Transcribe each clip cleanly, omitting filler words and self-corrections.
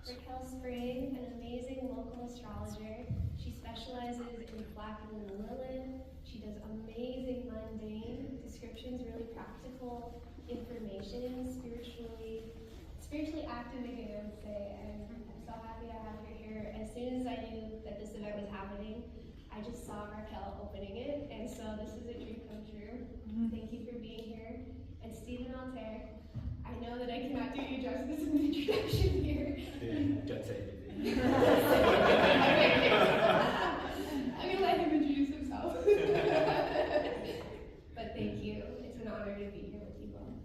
Raquel Spring, an amazing local astrologer. She specializes in black moon and Lilith. She does amazing mundane descriptions, really practical information, spiritually activating, I would say. And I'm so happy to have her here. As soon as I knew that this event was happening, I just saw Raquel opening it, and so this is a dream come true. Thank you for being here. And Stephen Altair, I know that I cannot do you justice in the introduction here. Don't say anything. I'm gonna let him introduce himself. But thank you. It's an honor to be here with you both.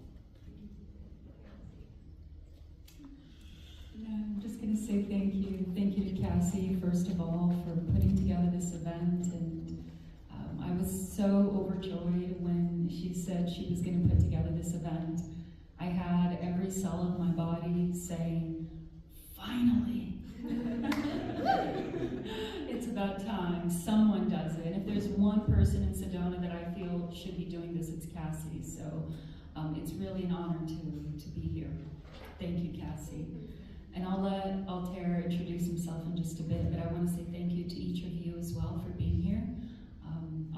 I'm just going to say thank you. Thank you to Cassie, first of all, for putting together this event. And I was so overjoyed when she said she was going to put together this event. I had every cell of my body saying, finally. It's about time someone does it. And if there's one person in Sedona that I feel should be doing this, it's Cassie. So it's really an honor to be here. Thank you, Cassie. And I'll let Altair introduce himself in just a bit, but I want to say thank you to each of you as well for being here.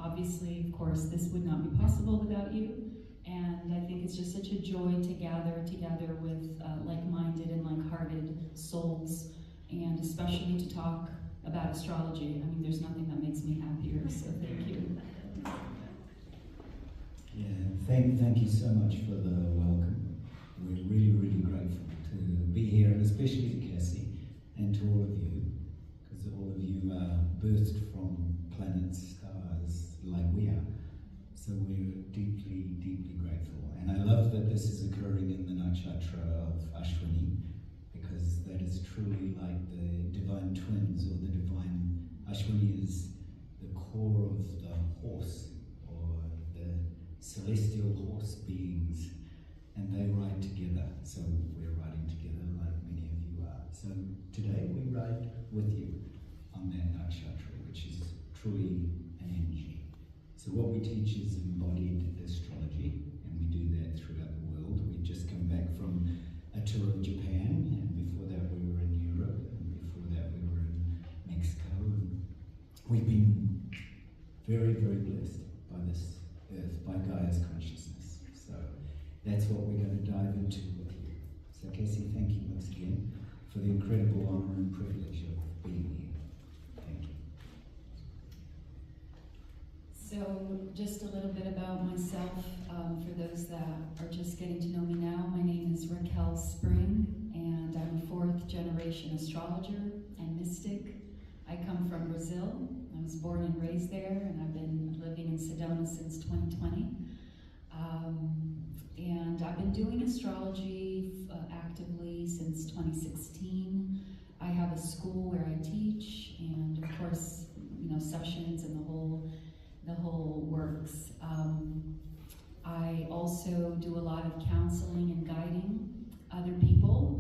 Obviously, of course, this would not be possible without you. And I think it's just such a joy to gather together with like-minded and like-hearted souls, and especially to talk about astrology. I mean, there's nothing that makes me happier, so thank you. Yeah, thank you so much for the welcome. We're really, really grateful to be here, and especially to Cassie and to all of you, because all of you are birthed from planets, stars, like we are. So we're deeply, deeply grateful. And I love that this is occurring in the nakshatra of Ashwini, because that is truly like the divine twins, or the divine. Ashwini is the core of the horse, or the celestial horse beings, and they ride together. So we're riding together like many of you are. So today we ride with you on that nakshatra, which is truly an energy. So what we teach is embodied astrology, and we do that throughout the world. We've just come back from a tour of Japan, and before that we were in Europe, and before that we were in Mexico. And we've been very, very blessed by this earth, by Gaia's consciousness. So that's what we're going to dive into with you. So Cassie, thank you once again for the incredible honor and privilege of being here. Thank you. So just a little bit about myself, for those that are just getting to know me now. My name is Raquel Spring, and I'm a fourth generation astrologer and mystic. I come from Brazil. I was born and raised there, and I've been living in Sedona since 2020. And I've been doing astrology actively since 2016. I have a school where I teach, and of course, sessions and the whole works. I also do a lot of counseling and guiding other people,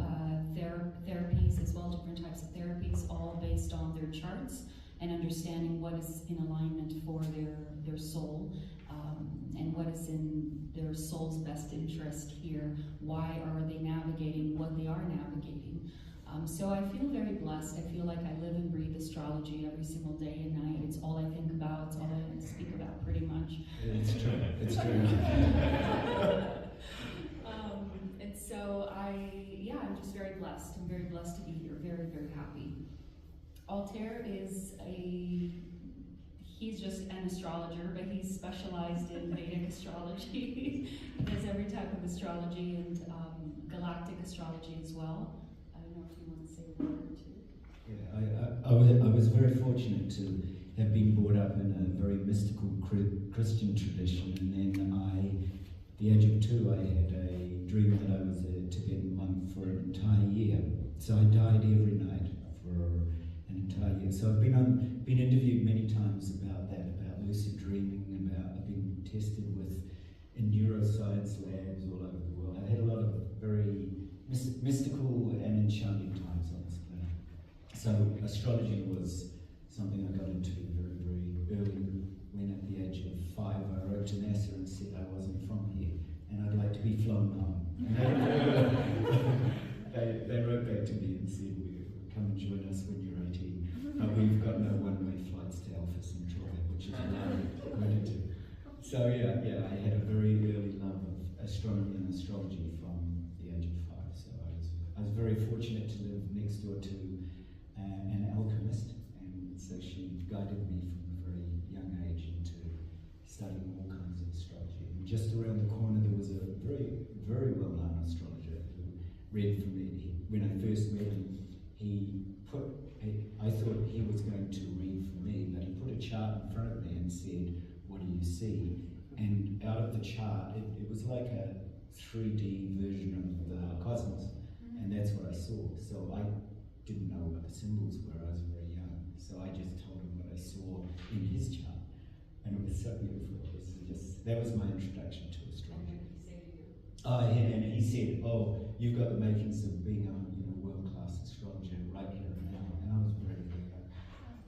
therapies as well, different types of therapies, all based on their charts and understanding what is in alignment for their soul, and what is in their soul's best interest here. Why are they navigating what they are navigating? So I feel very blessed. I feel like I live and breathe astrology every single day and night. It's all I think about. It's all I speak about, pretty much. It's true. It's true. And so I'm just very blessed. I'm very blessed to be here. Very, very happy. Altair he's just an astrologer, but he's specialized in Vedic astrology. He does every type of astrology and galactic astrology as well. I don't know if you want to say a word or two. Yeah, I was very fortunate to have been brought up in a very mystical Christian tradition, and then at the age of 2, I had a dream that I was a Tibetan monk for an entire year. So I died every night for an entire year. So I've been interviewed many times about that, about lucid dreaming, I've been tested in neuroscience labs all over the world. I've had a lot of very mystical and enchanting times on this planet. So astrology was something I got into very, very early. When at the age of 5 I wrote to NASA and said I wasn't from here and I'd like to be flown home. And they wrote back to me and said So yeah, I had a very early love of astronomy and astrology from the age of 5. So I was very fortunate to live next door to an alchemist, and so she guided me from a very young age into studying all kinds of astrology. And just around the corner there was a very, very well-known astrologer who read for me. When I first met him, I thought he was going to read for me, but he put a chart in front of me and said, "What do you see?" And out of the chart, it was like a 3D version of the cosmos, and that's what I saw. So I didn't know what the symbols were. I was very young, so I just told him what I saw in his chart, and it was so beautiful. It was just, that was my introduction to astrology. Oh, yeah, and he said, "Oh, you've got the makings of being a world-class astrologer right here and now." And I was very, very young.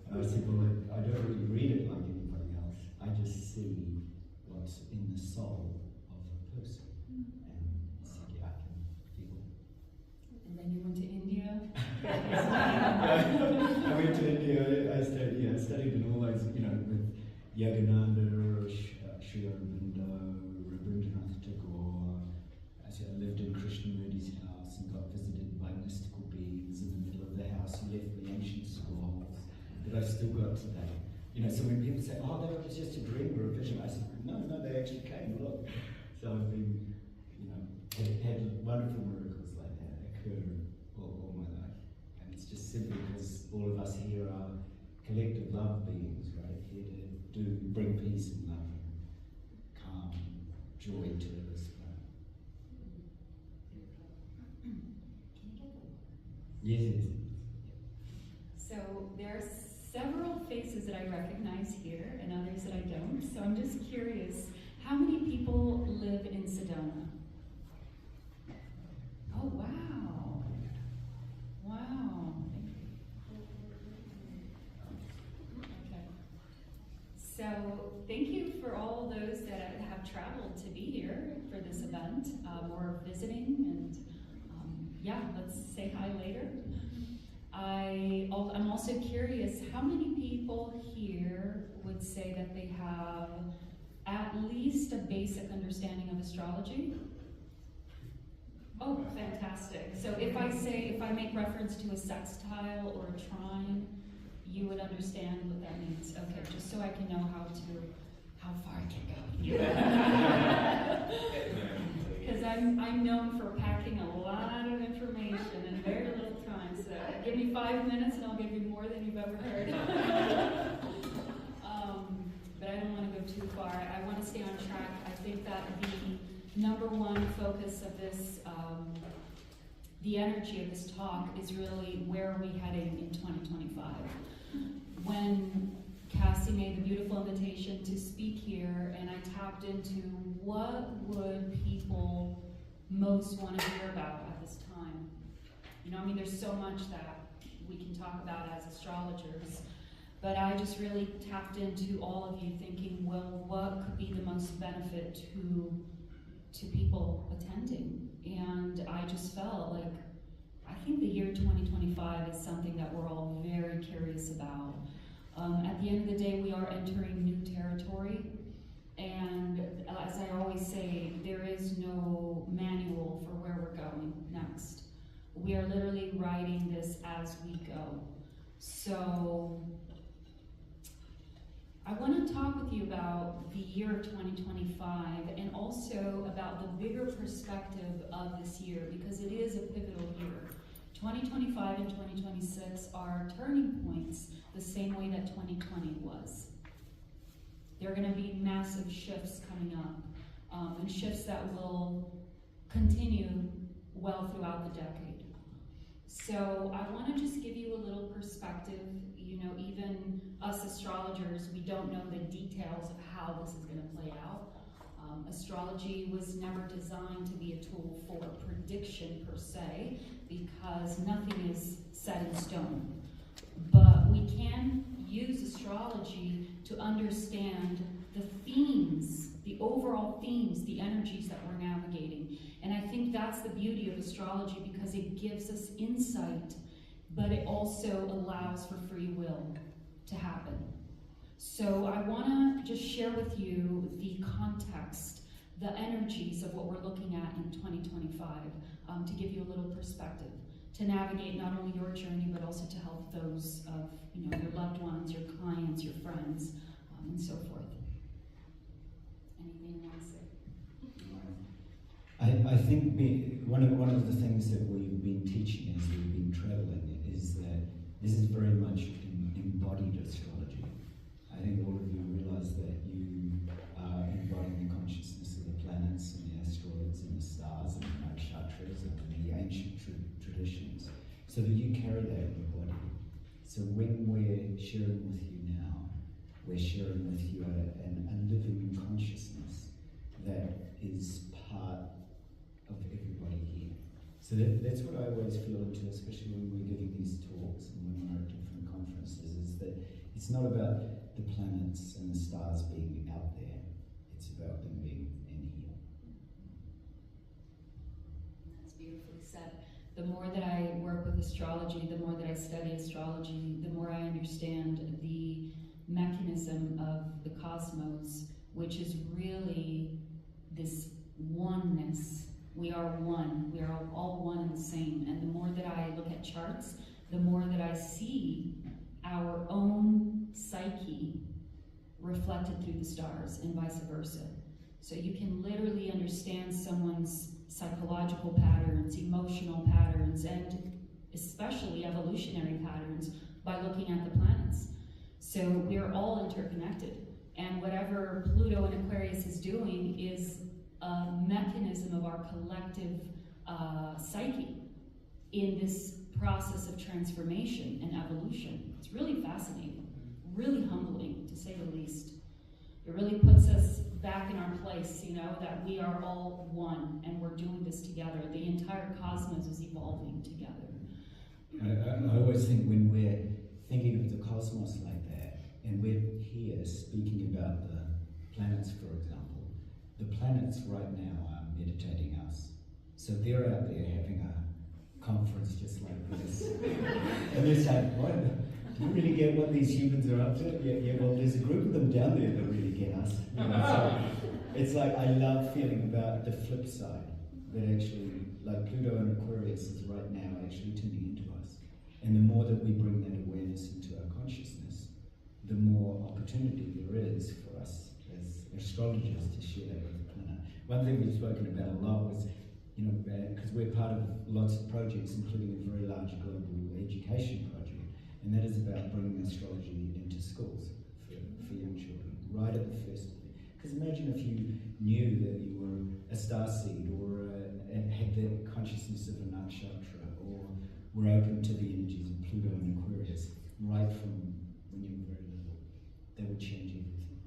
And I said, "Well, I don't really read it like anybody else. I just see what's in the soul of a person." And he said, "Yeah, I can feel it." And then you went to India? I went to India. I studied in all those, with Yogananda, Sri Aurobindo, Rabindranath Tagore. I lived in Krishnamurti's house and got visited by mystical beings in the middle of the house who left me ancient scrolls that I've still got today. So when people say, "Oh, that was just a dream or a vision," I said, no, they actually came. Look. So I've been, had wonderful miracles like that occur all my life. And it's just simply because all of us here are collective love beings, right? Here to bring peace and love and calm and joy to this planet. Yes. So there are several faces that I recognize here and others that I don't. So I'm just curious, how many people live in Sedona? Oh, wow. Wow. Okay. So thank you for all those that have traveled to be here for this event or visiting. And let's say hi later. I'm also curious, how many people here would say that they have at least a basic understanding of astrology? Oh, fantastic. So if I make reference to a sextile or a trine, you would understand what that means. Okay, just so I can know how far I can go. Because I'm known for packing a lot of information in very little time. So give me 5 minutes and I'll give you more than you've ever heard. But I don't want to go too far. I want to stay on track. I think that the number one focus of this, the energy of this talk is really where are we heading in 2025. When Cassie made the beautiful invitation to speak here, and I tapped into what would people most want to hear about at this time. There's so much that we can talk about as astrologers, but I just really tapped into all of you thinking, well, what could be the most benefit to people attending? And I just felt like, I think the year 2025 is something that we're all very curious about. At the end of the day, we are entering new territory, and as I always say, there is no manual for where we're going next. We are literally writing this as we go. So I want to talk with you about the year of 2025 and also about the bigger perspective of this year, because it is a pivotal year. 2025 and 2026 are turning points the same way that 2020 was. There are going to be massive shifts coming up, and shifts that will continue well throughout the decade. So I want to just give you a little perspective. Even us astrologers, we don't know the details of how this is going to play out. Astrology was never designed to be a tool for prediction per se, because nothing is set in stone. But we can use astrology to understand the themes, the overall themes, the energies that we're navigating. And I think that's the beauty of astrology, because it gives us insight, but it also allows for free will to happen. So I want to just share with you the context, the energies of what we're looking at in 2025, to give you a little perspective, to navigate not only your journey, but also to help those of your loved ones, your clients, your friends, and so forth. Anything you want to say? I think one of the things that we've been teaching as we've been traveling is that this is very much embodied astrology. I think all of you realize that you are embodying the consciousness of the planets and the asteroids and the stars and the nakshatras and the ancient traditions, so that you carry that in your body. So when we're sharing with you now, we're sharing with you a living consciousness that is part of everybody here. So that's what I always feel into, especially when we're giving these talks and when we're at different conferences, is that it's not about the planets and the stars being out there, it's about them being in here. That's beautifully said. The more that I work with astrology, the more that I study astrology, the more I understand the mechanism of the cosmos, which is really this oneness. We are one. We are all one and the same. And the more that I look at charts, the more that I see our own psyche reflected through the stars and vice versa. So you can literally understand someone's psychological patterns, emotional patterns, and especially evolutionary patterns by looking at the planets. So we're all interconnected. And whatever Pluto and Aquarius is doing is a mechanism of our collective psyche in this process of transformation and evolution. It's really fascinating, really humbling, to say the least. It really puts us back in our place, that we are all one and we're doing this together. The entire cosmos is evolving together. I always think when we're thinking of the cosmos like that, and we're here speaking about the planets, for example, the planets right now are meditating us. So they're out there having a conference just like this. And they're saying, what? Do you really get what these humans are up to? Yeah, well, there's a group of them down there that really get us. So it's like, I love feeling about the flip side, that actually, like Pluto and Aquarius is right now actually tuning into us. And the more that we bring that awareness into our consciousness, the more opportunity there is for us as astrologers to share that with the planet. One thing we've spoken about a lot was, because we're part of lots of projects, including a very large global education project, and that is about bringing astrology into schools for young children, right at the first. Because imagine if you knew that you were a star seed, or had the consciousness of a nakshatra, or were open to the energies of Pluto and Aquarius right from when you were very little. That would change everything.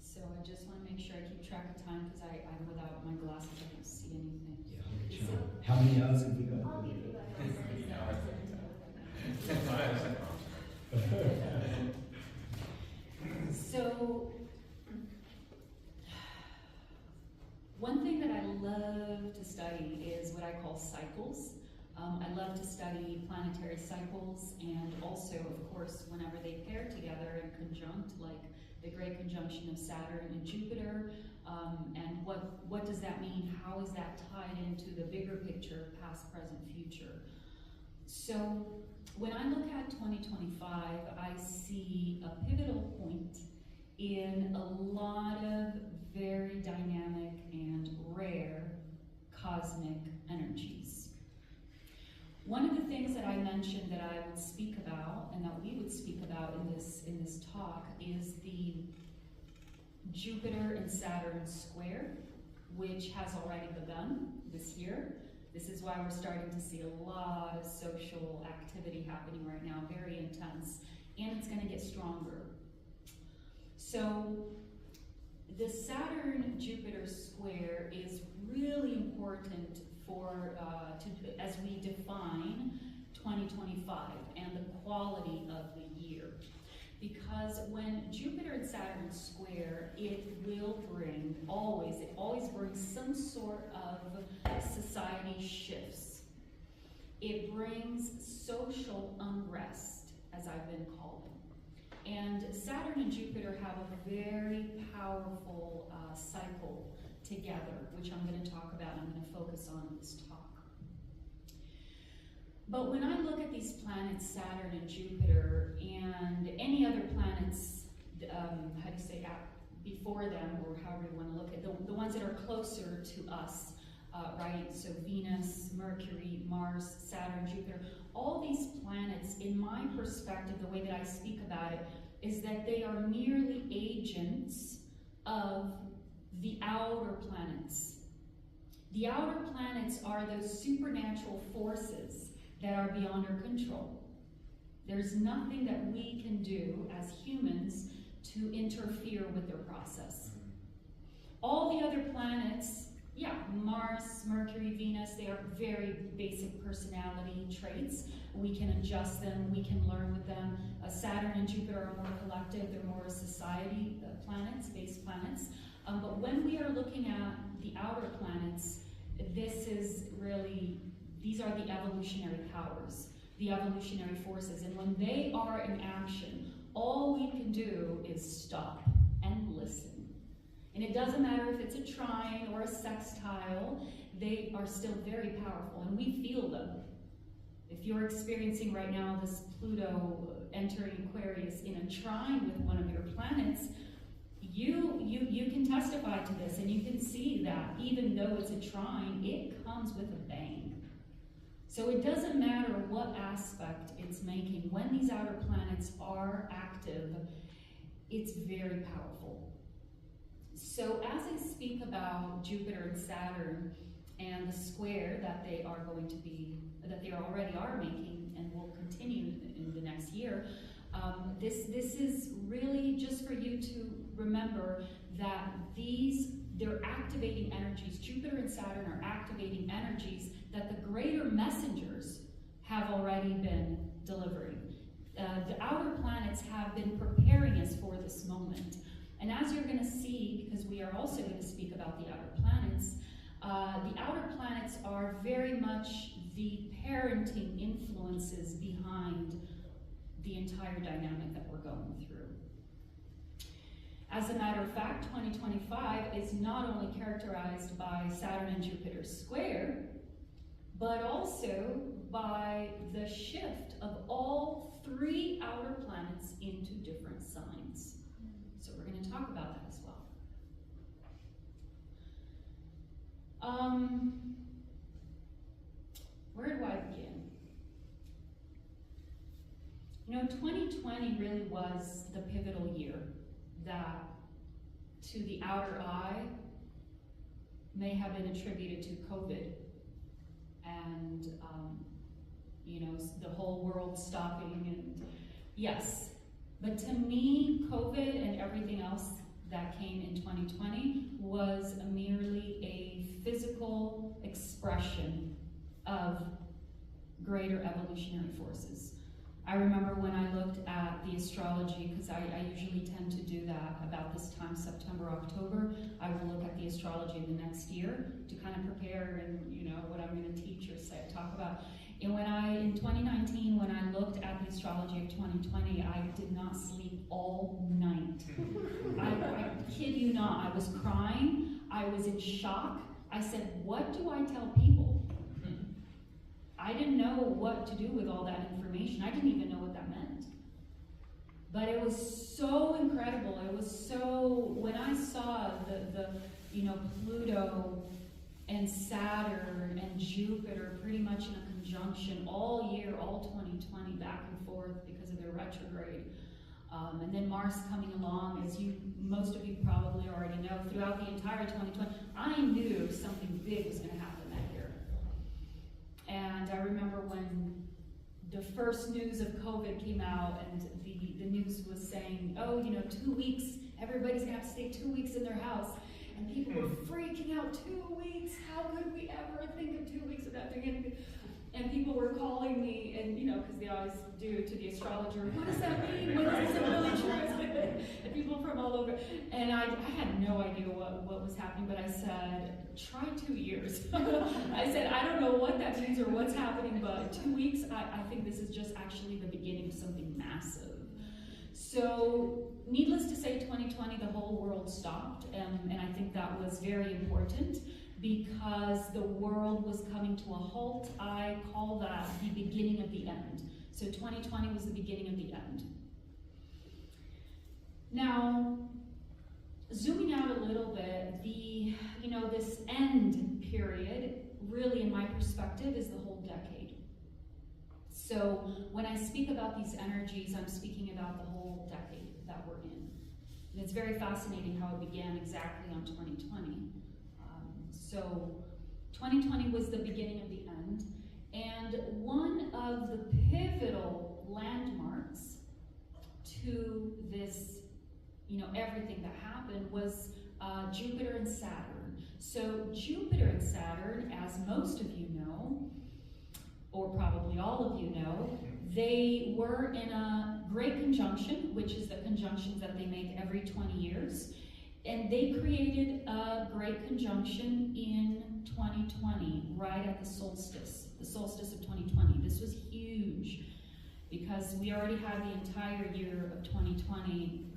So I just want to make sure I keep track of time, because I'm without my glasses, I don't see anything. Yeah, hold a chart. How many hours have we got? I'll give you guys. So, one thing that I love to study is what I call cycles. I love to study planetary cycles, and also, of course, whenever they pair together in conjunct, like the great conjunction of Saturn and Jupiter, and what does that mean? How is that tied into the bigger picture, past, present, future? So when I look at 2025, I see a pivotal point in a lot of very dynamic and rare cosmic energies. One of the things that I mentioned that I would speak about, and that we would speak about in this talk, is the Jupiter and Saturn square, which has already begun this year. This is why we're starting to see a lot of social activity happening right now, very intense, and it's going to get stronger. So the Saturn-Jupiter square is really important for as we define 2025 and the quality of the year. Because when Jupiter and Saturn square, it will bring, it always brings some sort of society shifts. It brings social unrest as I've been called. And Saturn and Jupiter have a very powerful cycle together, which I'm going to talk about, I'm going to focus on in this talk. But when I look at these planets, Saturn and Jupiter, and any other planets, before them, or however you want to look at the ones that are closer to us, right? So Venus, Mercury, Mars, Saturn, Jupiter, all these planets, in my perspective, the way that I speak about it, is that they are merely agents of the outer planets. The outer planets are those supernatural forces that are beyond our control. There's nothing that we can do as humans to interfere with their process. All the other planets, yeah, Mars, Mercury, Venus, they are very basic personality traits. We can adjust them, we can learn with them. Saturn and Jupiter are more collective, they're more society planets, base planets. But when we are looking at the outer planets, these are the evolutionary powers, the evolutionary forces. And when they are in action, all we can do is stop and listen. And it doesn't matter if it's a trine or a sextile, they are still very powerful, and we feel them. If you're experiencing right now this Pluto entering Aquarius in a trine with one of your planets, you can testify to this, and you can see that even though it's a trine, it comes with a bang. So it doesn't matter what aspect it's making. When these outer planets are active, it's very powerful. So as I speak about Jupiter and Saturn and the square that they are already are making and will continue in the next year, this is really just for you to remember that they're activating energies. Jupiter and Saturn are activating energies that the greater messengers have already been delivering. The outer planets have been preparing us for this moment. And as you're going to see, because we are also going to speak about the outer planets are very much the parenting influences behind the entire dynamic that we're going through. As a matter of fact, 2025 is not only characterized by Saturn and Jupiter square, but also by the shift of all three outer planets into different signs. So we're going to talk about that as well. Where do I begin? 2020 really was the pivotal year that, to the outer eye, may have been attributed to COVID and the whole world stopping, and yes, but to me, COVID and everything else that came in 2020 was merely a physical expression of greater evolutionary forces. I remember when I looked at the astrology, because I usually tend to do that about this time, September, October. I will look at the astrology of the next year to kind of prepare and what I'm going to teach or talk about. And in 2019, when I looked at the astrology of 2020, I did not sleep all night. I kid you not, I was crying, I was in shock. I said, what do I tell people? I didn't know what to do with all that information. I didn't even know what that meant. But it was so incredible. It was so, when I saw the Pluto and Saturn and Jupiter pretty much in a conjunction all year, all 2020, back and forth because of their retrograde. And then Mars coming along, as most of you probably already know, throughout the entire 2020, I knew something big was going to happen that year. And I remember when the first news of COVID came out and the news was saying, 2 weeks, everybody's going to have to stay 2 weeks in their house. And people were freaking out, 2 weeks, how could we ever think of 2 weeks without doing anything? And people were calling me, and because they always do to the astrologer, what does that mean? When is it really true? And people from all over. And I had no idea what was happening, but I said, try 2 years. I said, I don't know what that means or what's happening, but 2 weeks, I think this is just actually the beginning of something massive. So, needless to say, 2020, the whole world stopped, and I think that was very important because the world was coming to a halt. I call that the beginning of the end. So 2020 was the beginning of the end. Now, zooming out a little bit, this end period, really in my perspective, is the whole decade. So when I speak about these energies, I'm speaking about the whole decade that we're in. And it's very fascinating how it began exactly on 2020. So 2020 was the beginning of the end, and one of the pivotal landmarks to this, everything that happened was Jupiter and Saturn. So Jupiter and Saturn, as most of you know, or probably all of you know, they were in a great conjunction, which is the conjunctions that they make every 20 years. And they created a great conjunction in 2020, right at the solstice of 2020. This was huge because we already had the entire year of 2020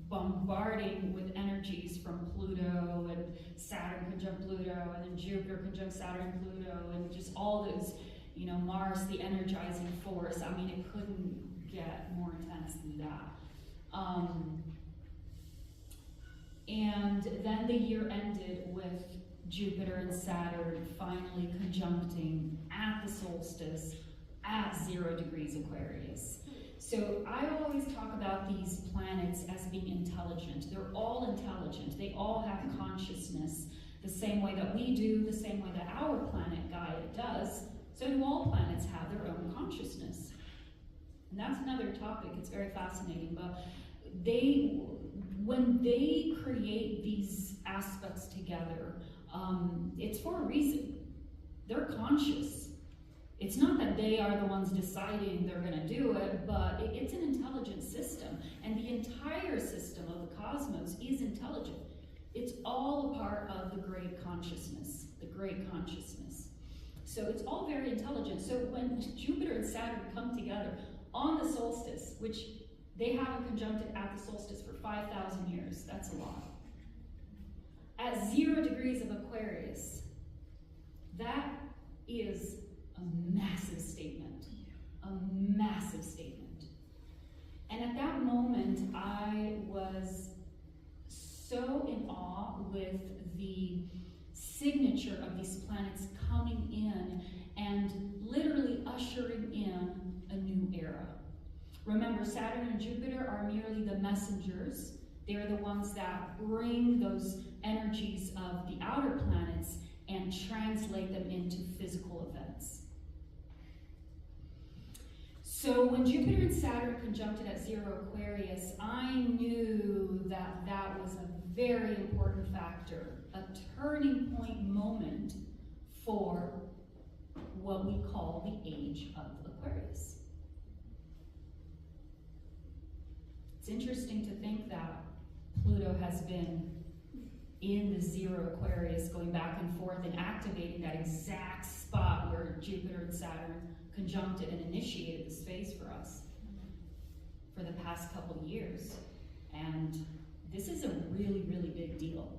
bombarding with energies from Pluto and Saturn conjunct Pluto, and then Jupiter conjunct Saturn and Pluto, and just all those, Mars, the energizing force. I mean, it couldn't get more intense than that. And then the year ended with Jupiter and Saturn finally conjuncting at the solstice at 0 degrees Aquarius. So I always talk about these planets as being intelligent. They're all intelligent. They all have consciousness the same way that we do, the same way that our planet Gaia does. So do all planets have their own consciousness. And that's another topic. It's very fascinating. But when they create these aspects together, it's for a reason. They're conscious. It's not that they are the ones deciding they're going to do it, but it's an intelligent system. And the entire system of the cosmos is intelligent. It's all a part of the great consciousness, So it's all very intelligent. So when Jupiter and Saturn come together on the solstice, which they haven't conjuncted at the solstice for 5,000 years. That's a lot. At 0 degrees of Aquarius, that is a massive statement. A massive statement. And at that moment, I was so in awe with the signature of these planets coming in and literally ushering in a new era. Remember, Saturn and Jupiter are merely the messengers. They're the ones that bring those energies of the outer planets and translate them into physical events. So when Jupiter and Saturn conjuncted at 0 Aquarius, I knew that that was a very important factor, a turning point moment for what we call the age of Aquarius. It's interesting to think that Pluto has been in the 0 Aquarius, going back and forth and activating that exact spot where Jupiter and Saturn conjuncted and initiated this phase for us for the past couple of years. And this is a really, really big deal.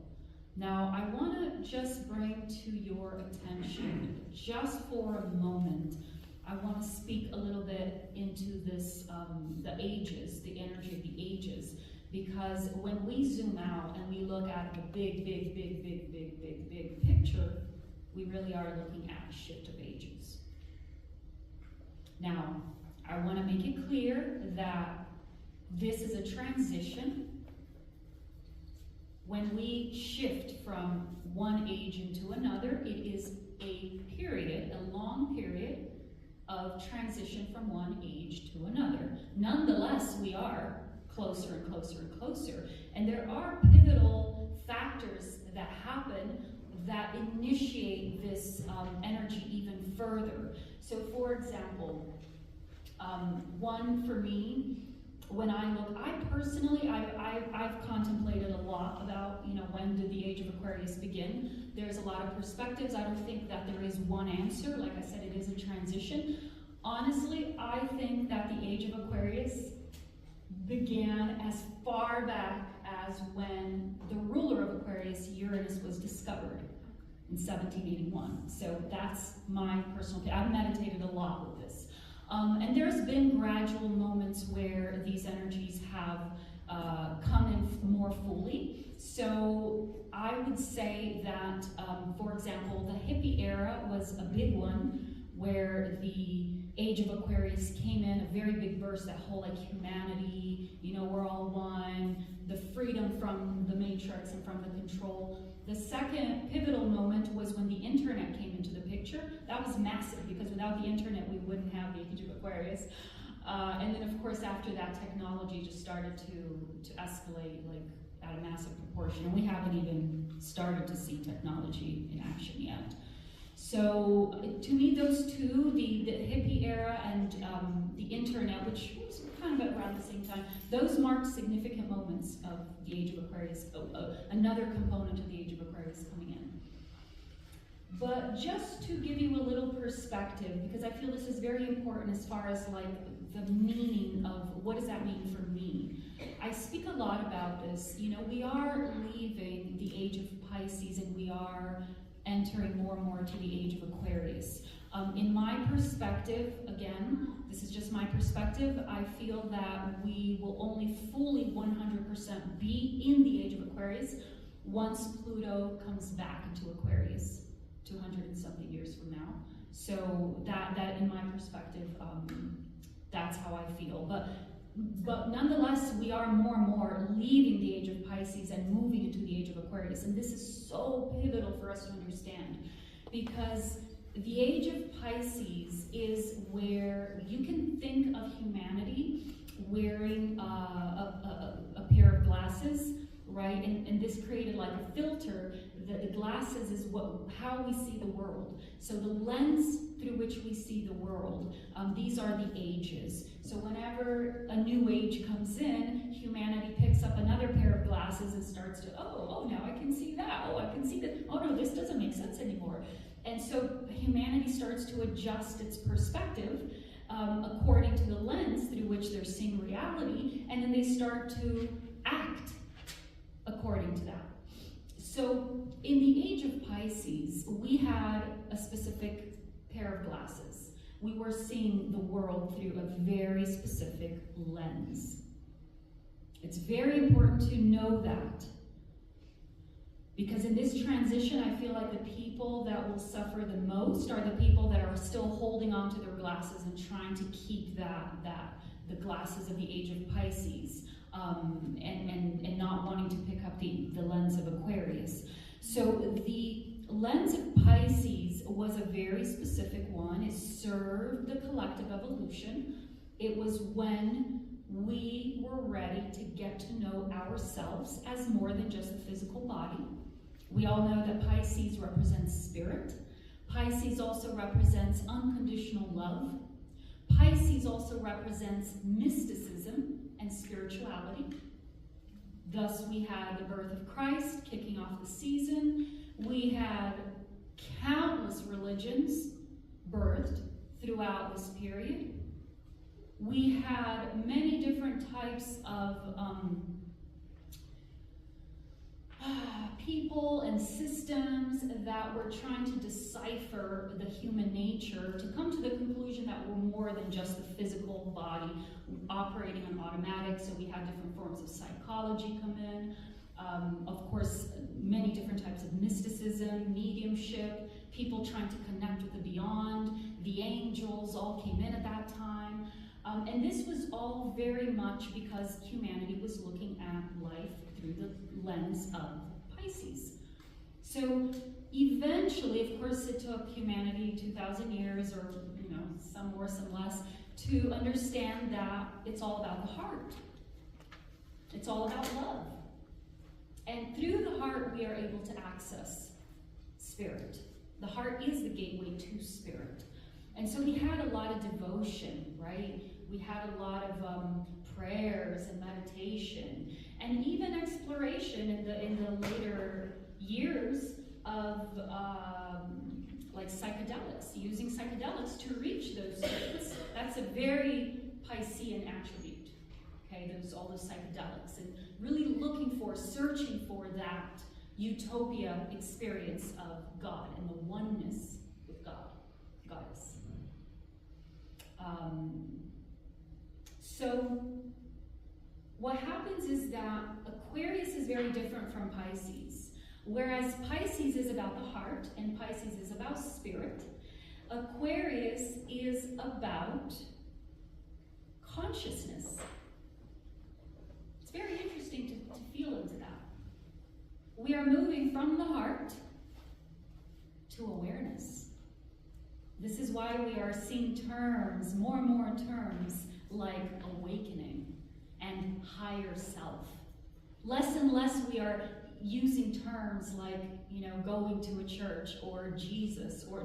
Now, I want to just bring to your attention, just for a moment, I want to speak a little bit into this, the ages, the energy of the ages, because when we zoom out and we look at the big picture, we really are looking at a shift of ages. Now, I want to make it clear that this is a transition. When we shift from one age into another, it is a period, a long period of transition from one age to another. Nonetheless, we are closer and closer and closer. And there are pivotal factors that happen that initiate this energy even further. So for example, one for me, when I look, I personally, I've contemplated a lot about, when did the age of Aquarius begin? There's a lot of perspectives. I don't think that there is one answer. Like I said, it is a transition. Honestly, I think that the age of Aquarius began as far back as when the ruler of Aquarius, Uranus, was discovered in 1781. So that's my personal opinion. I've meditated a lot with this. And there's been gradual moments where these energies have come in more fully. So I would say that, for example, the hippie era was a big one, where the age of Aquarius came in, a very big burst, that whole like humanity, we're all one, the freedom from the matrix and from the control. The second pivotal moment was when the internet came into the picture. That was massive, because without the internet we wouldn't have the age of Aquarius. And then of course after that, technology just started to escalate like at a massive proportion, and we haven't even started to see technology in action yet. So to me, those two, the hippie era and the internet, which was kind of around the same time, those marked significant moments of the age of Aquarius, another component of the age of Aquarius coming in. But just to give you a little perspective, because I feel this is very important as far as like the meaning of what does that mean for me. I speak a lot about this. We are leaving the age of Pisces and we are entering more and more to the age of Aquarius. In my perspective, again, this is just my perspective, I feel that we will only fully 100% be in the age of Aquarius once Pluto comes back into Aquarius 200 and something years from now. So that in my perspective, that's how I feel. But nonetheless, we are more and more leaving the age of Pisces and moving into the age of Aquarius. And this is so pivotal for us to understand, because the age of Pisces is where you can think of humanity wearing a pair of glasses, right? And this created like a filter. The glasses is how we see the world. So the lens through which we see the world, these are the ages. So whenever a new age comes in, humanity picks up another pair of glasses and starts to, oh, now I can see that. Oh, I can see that. Oh no, this doesn't make sense anymore. And so humanity starts to adjust its perspective according to the lens through which they're seeing reality, and then they start to act according to that. So in the age of Pisces, we had a specific pair of glasses. We were seeing the world through a very specific lens. It's very important to know that, because in this transition, I feel like the people that will suffer the most are the people that are still holding on to their glasses and trying to keep the glasses of the age of Pisces. And not wanting to pick up the lens of Aquarius. So the lens of Pisces was a very specific one. It served the collective evolution. It was when we were ready to get to know ourselves as more than just the physical body. We all know that Pisces represents spirit. Pisces also represents unconditional love. Pisces also represents mysticism and spirituality. Thus, we had the birth of Christ kicking off the season. We had countless religions birthed throughout this period. We had many different types of people and systems that were trying to decipher the human nature to come to the conclusion that we're more than just the physical body operating on automatic. So we had different forms of psychology come in. Of course, many different types of mysticism, mediumship, people trying to connect with the beyond. The angels all came in at that time. And this was all very much because humanity was looking at life through the lens of Pisces. So eventually, of course, it took humanity 2,000 years, or some more, some less, to understand that it's all about the heart. It's all about love. And through the heart, we are able to access spirit. The heart is the gateway to spirit. And so we had a lot of devotion, right? We had a lot of prayers and meditation, and even exploration in the later years of like psychedelics, using psychedelics to reach those states. That's a very Piscean attribute, okay, all those psychedelics, and really searching for that utopia experience of God and the oneness with God, Goddess. So what happens is that Aquarius is very different from Pisces. Whereas Pisces is about the heart and Pisces is about spirit, Aquarius is about consciousness. It's very interesting to feel into that. We are moving from the heart to awareness. This is why we are seeing terms, more and more terms, like awakening and higher self. Less and less we are using terms like, going to a church or Jesus, or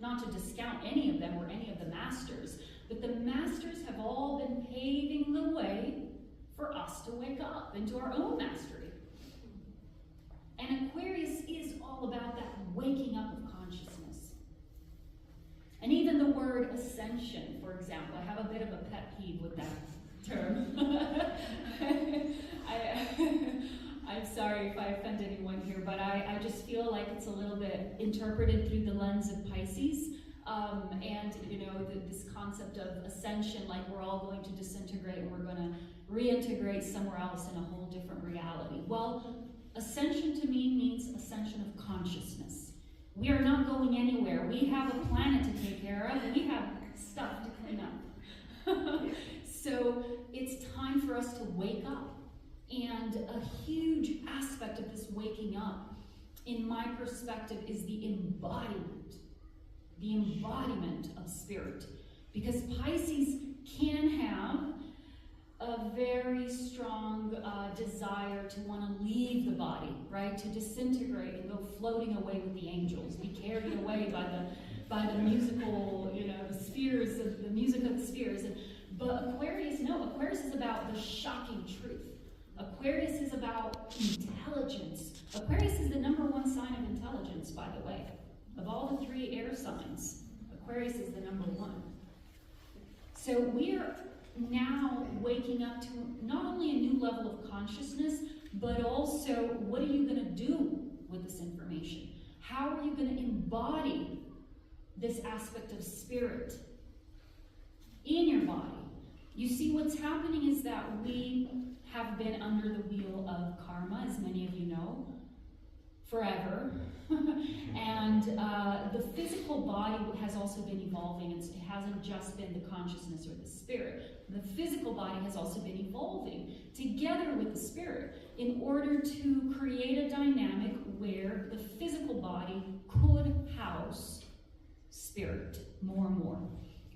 not to discount any of them or any of the masters, but the masters have all been paving the way for us to wake up into our own mastery. And Aquarius is all about that waking up of consciousness. And even the word ascension, for example, I have a bit of a pet peeve with that term. I'm sorry if I offend anyone here, but I just feel like it's a little bit interpreted through the lens of Pisces. And this concept of ascension, like we're all going to disintegrate and we're going to reintegrate somewhere else in a whole different reality. Well, ascension to me means ascension of consciousness. We are not going anywhere. We have a planet to take care of. We have stuff to clean up. So it's time for us to wake up. And a huge aspect of this waking up, in my perspective, is the embodiment of spirit. Because Pisces can have a very strong desire to want to leave the body, right? To disintegrate and go floating away with the angels, be carried away by the musical, the spheres, the music of the spheres. But Aquarius, no, Aquarius is about the shocking truth. Aquarius is about intelligence. Aquarius is the #1 sign of intelligence, by the way. Of all the 3 air signs, Aquarius is the #1. So we are now waking up to not only a new level of consciousness, but also what are you going to do with this information? How are you going to embody this aspect of spirit in your body? You see, what's happening is that we have been under the wheel of karma, as many of you know, forever. And the physical body has also been evolving. It hasn't just been the consciousness or the spirit. The physical body has also been evolving together with the spirit in order to create a dynamic where the physical body could house spirit more and more.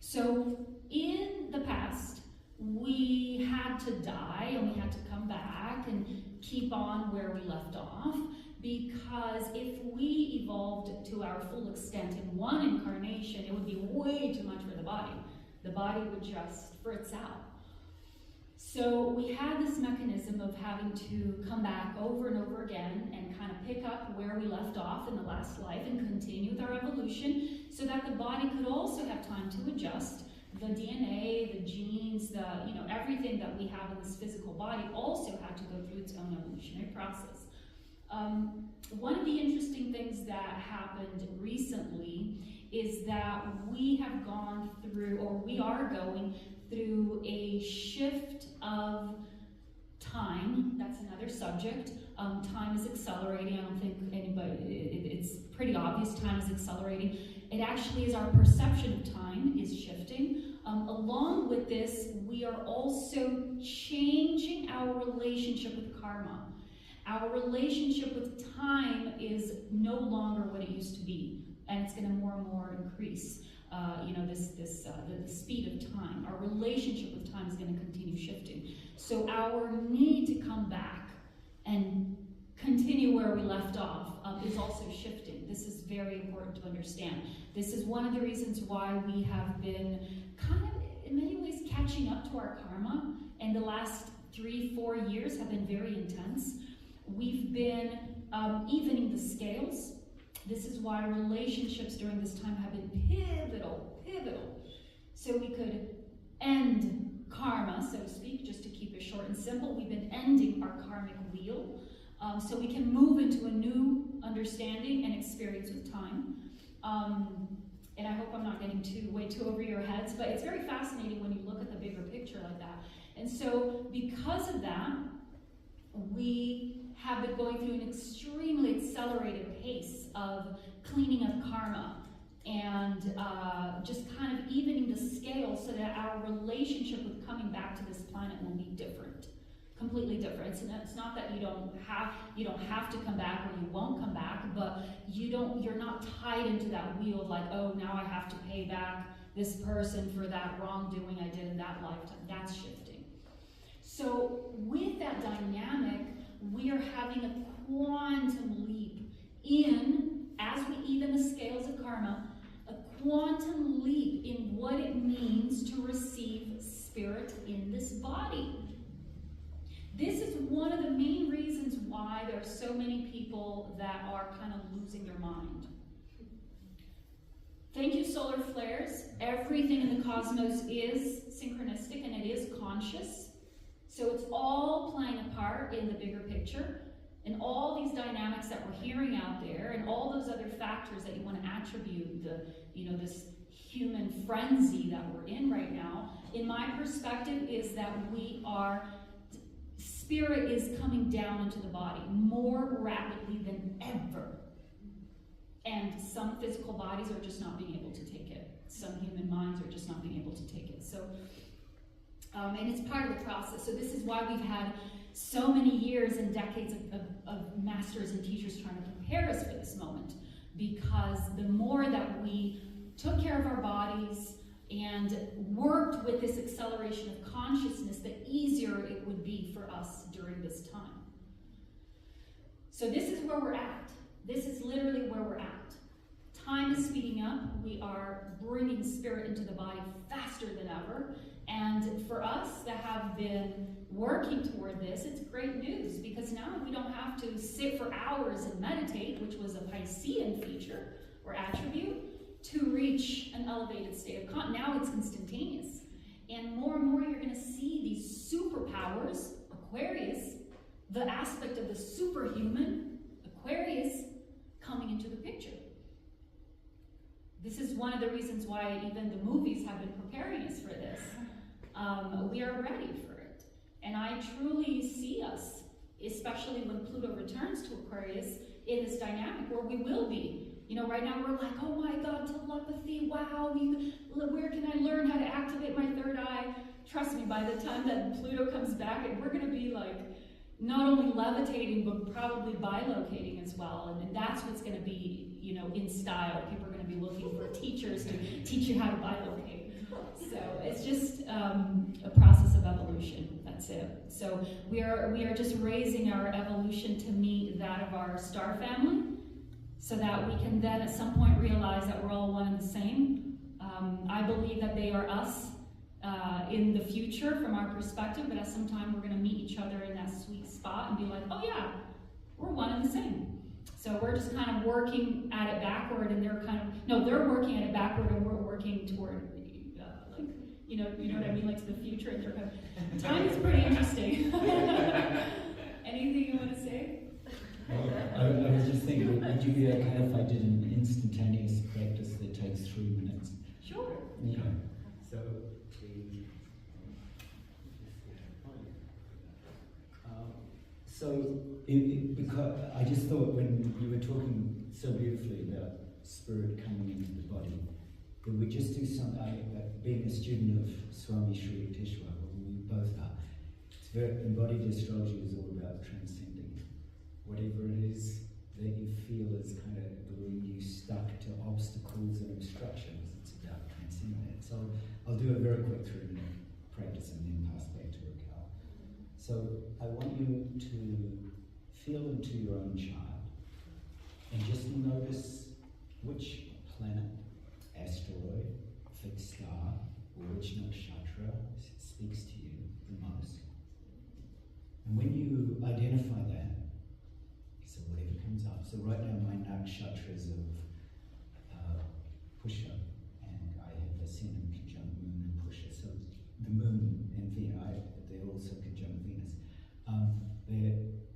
So in the past, we had to die and we had to come back and keep on where we left off, because if we evolved to our full extent in one incarnation, it would be way too much for the body. The body would just fritz out. So we had this mechanism of having to come back over and over again and kind of pick up where we left off in the last life and continue with our evolution so that the body could also have time to adjust. The DNA, the genes, everything that we have in this physical body also had to go through its own evolutionary process. One of the interesting things that happened recently is that we have gone through, or we are going through, a shift of time. That's another subject. Time is accelerating. I don't think it's pretty obvious time is accelerating. It actually is our perception of time is shifting. Along with this, we are also changing our relationship with karma. Our relationship with time is no longer what it used to be, and it's going to more and more increase. The speed of time. Our relationship with time is going to continue shifting. So our need to come back and continue where we left off is also shifting. shifted. This is very important to understand. This is one of the reasons why we have been kind of, in many ways, catching up to our karma, and the last 3-4 years have been very intense. We've been evening the scales. This is why relationships during this time have been pivotal. So we could end karma, so to speak, just to keep it short and simple. We've been ending our karmic wheel, so we can move into a new understanding and experience with time. And I hope I'm not getting way too over your heads, but it's very fascinating when you look at the bigger picture like that. And so because of that, we have been going through an extremely accelerated pace of cleaning up karma and just kind of evening the scale so that our relationship with coming back to this planet will be different, completely different. It's not that you don't have to come back or you won't come back, but you're not tied into that wheel of like, oh, now I have to pay back this person for that wrongdoing I did in that lifetime. That's shifting. So with that dynamic, we are having a quantum leap in, as we even the scales of karma, a quantum leap in what it means to receive spirit in this body. This is one of the main reasons why there are so many people that are kind of losing their mind. Thank you, solar flares. Everything in the cosmos is synchronistic and it is conscious. So it's all playing a part in the bigger picture. And all these dynamics that we're hearing out there and all those other factors that you want to attribute this human frenzy that we're in right now, in my perspective, is that spirit is coming down into the body more rapidly than ever. And some physical bodies are just not being able to take it. Some human minds are just not being able to take it. So, and it's part of the process. So this is why we've had so many years and decades of masters and teachers trying to prepare us for this moment. Because the more that we took care of our bodies and worked with this acceleration of consciousness, the easier it would be for us during this time. So this is where we're at. This is literally where we're at. Time is speeding up. We are bringing spirit into the body faster than ever. And for us that have been working toward this, it's great news, because now we don't have to sit for hours and meditate, which was a Piscean feature or attribute, to reach an elevated state of consciousness. Now it's instantaneous. And more you're going to see these superpowers, Aquarius, the aspect of the superhuman, Aquarius, coming into the picture. This is one of the reasons why even the movies have been preparing us for this. We are ready for it. And I truly see us, especially when Pluto returns to Aquarius, in this dynamic where we will be. Right now we're like, oh my God, telepathy, wow, where can I learn how to activate my third eye? Trust me, by the time that Pluto comes back, we're going to be like, not only levitating, but probably bilocating as well. And that's what's going to be, in style. People are going to be looking for teachers to teach you how to bilocate. So it's just a process of evolution. That's it. So we are just raising our evolution to meet that of our star family, so that we can then at some point realize that we're all one and the same. I believe that they are us in the future from our perspective, but at some time we're going to meet each other in that sweet spot and be like, oh yeah, we're one and the same. So we're just kind of working at it backward, and they're working at it backward, and we're working toward, you know what I mean, like to the future. And they're kind of, time is pretty interesting. Anything you want to say? I was just thinking, would you be okay if I did an instantaneous practice that takes 3 minutes? Sure. Yeah. So, because I just thought when you were talking so beautifully about spirit coming into the body, that we just do something. Being a student of Swami Sri Yukteswar, we both are. Embodied astrology is all about transcending whatever it is that you feel is kind of gluing you stuck to obstacles and obstructions. It's about transcending it. So I'll do a very quick 3-minute practice and then pass back to Raquel. So I want you to feel into your own child. And just notice which planet, asteroid, fixed star, or which nakshatra speaks to you the most. And when you identify that, so whatever comes up. So right now my nakshatras of Pusha, and I have the Sun in conjunct Moon and Pusha. So the Moon and Venus, they're also conjunct Venus.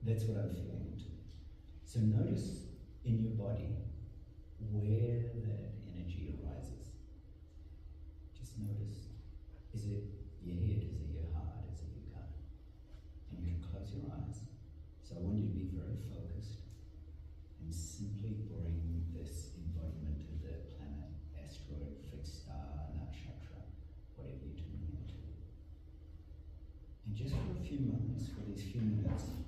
That's what I'm feeling into. So notice in your body where that energy arises. Just notice, is it your head, is it your heart, is it your gut? And you can close your eyes. So I want you to be very focused and simply bring this embodiment of the planet, asteroid, fixed star, nakshatra, whatever you're tuning into. And just for a few moments, for these few minutes,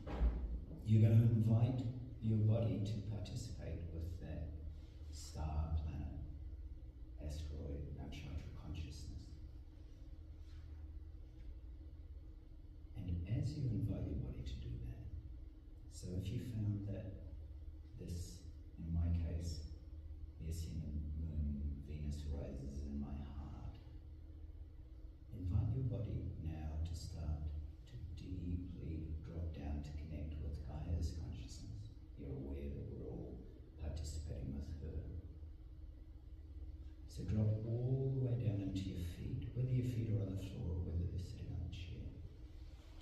you're going to invite your body to participate with that star, planet, asteroid, nakshatra consciousness. And as you invite your body to do that, so if you found that this, in my case, the ascendant moon, Venus rises in my heart, invite your body now to start to deeply drop down to connect with Gaia's consciousness. You're aware that we're all participating with her. So drop all the way down into your feet, whether your feet are on the floor or whether they're sitting on a chair.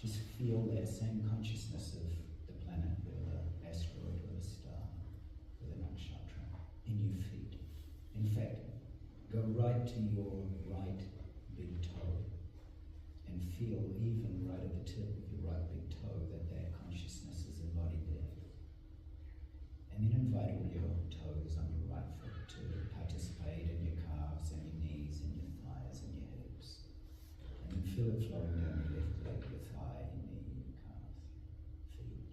Just feel that same consciousness of the planet or the asteroid or the star or the nakshatra in your feet. In fact, go right to your right big toe and feel even right at the tip of your right big toe that consciousness is embodied there. And then invite all your toes on your right foot to participate in your calves and your knees and your thighs and your hips. And then feel it flowing down your left leg, your thigh, your knee, your calf, feet,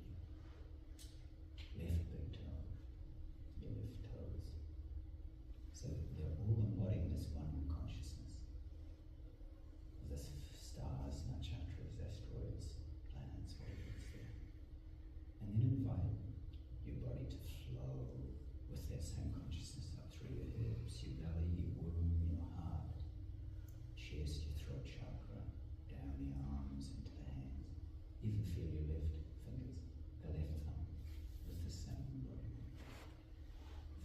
left big toe, your left toes. So they're all embodying this one consciousness. This stars, nakshatras, asteroids, planets, whatever is there. And then invite your body to flow with that same consciousness up through your hips, your belly, your womb, your heart, chest, your throat chakra, down the arms into the hands. Even feel your left fingers, the left thumb, with the same embodiment.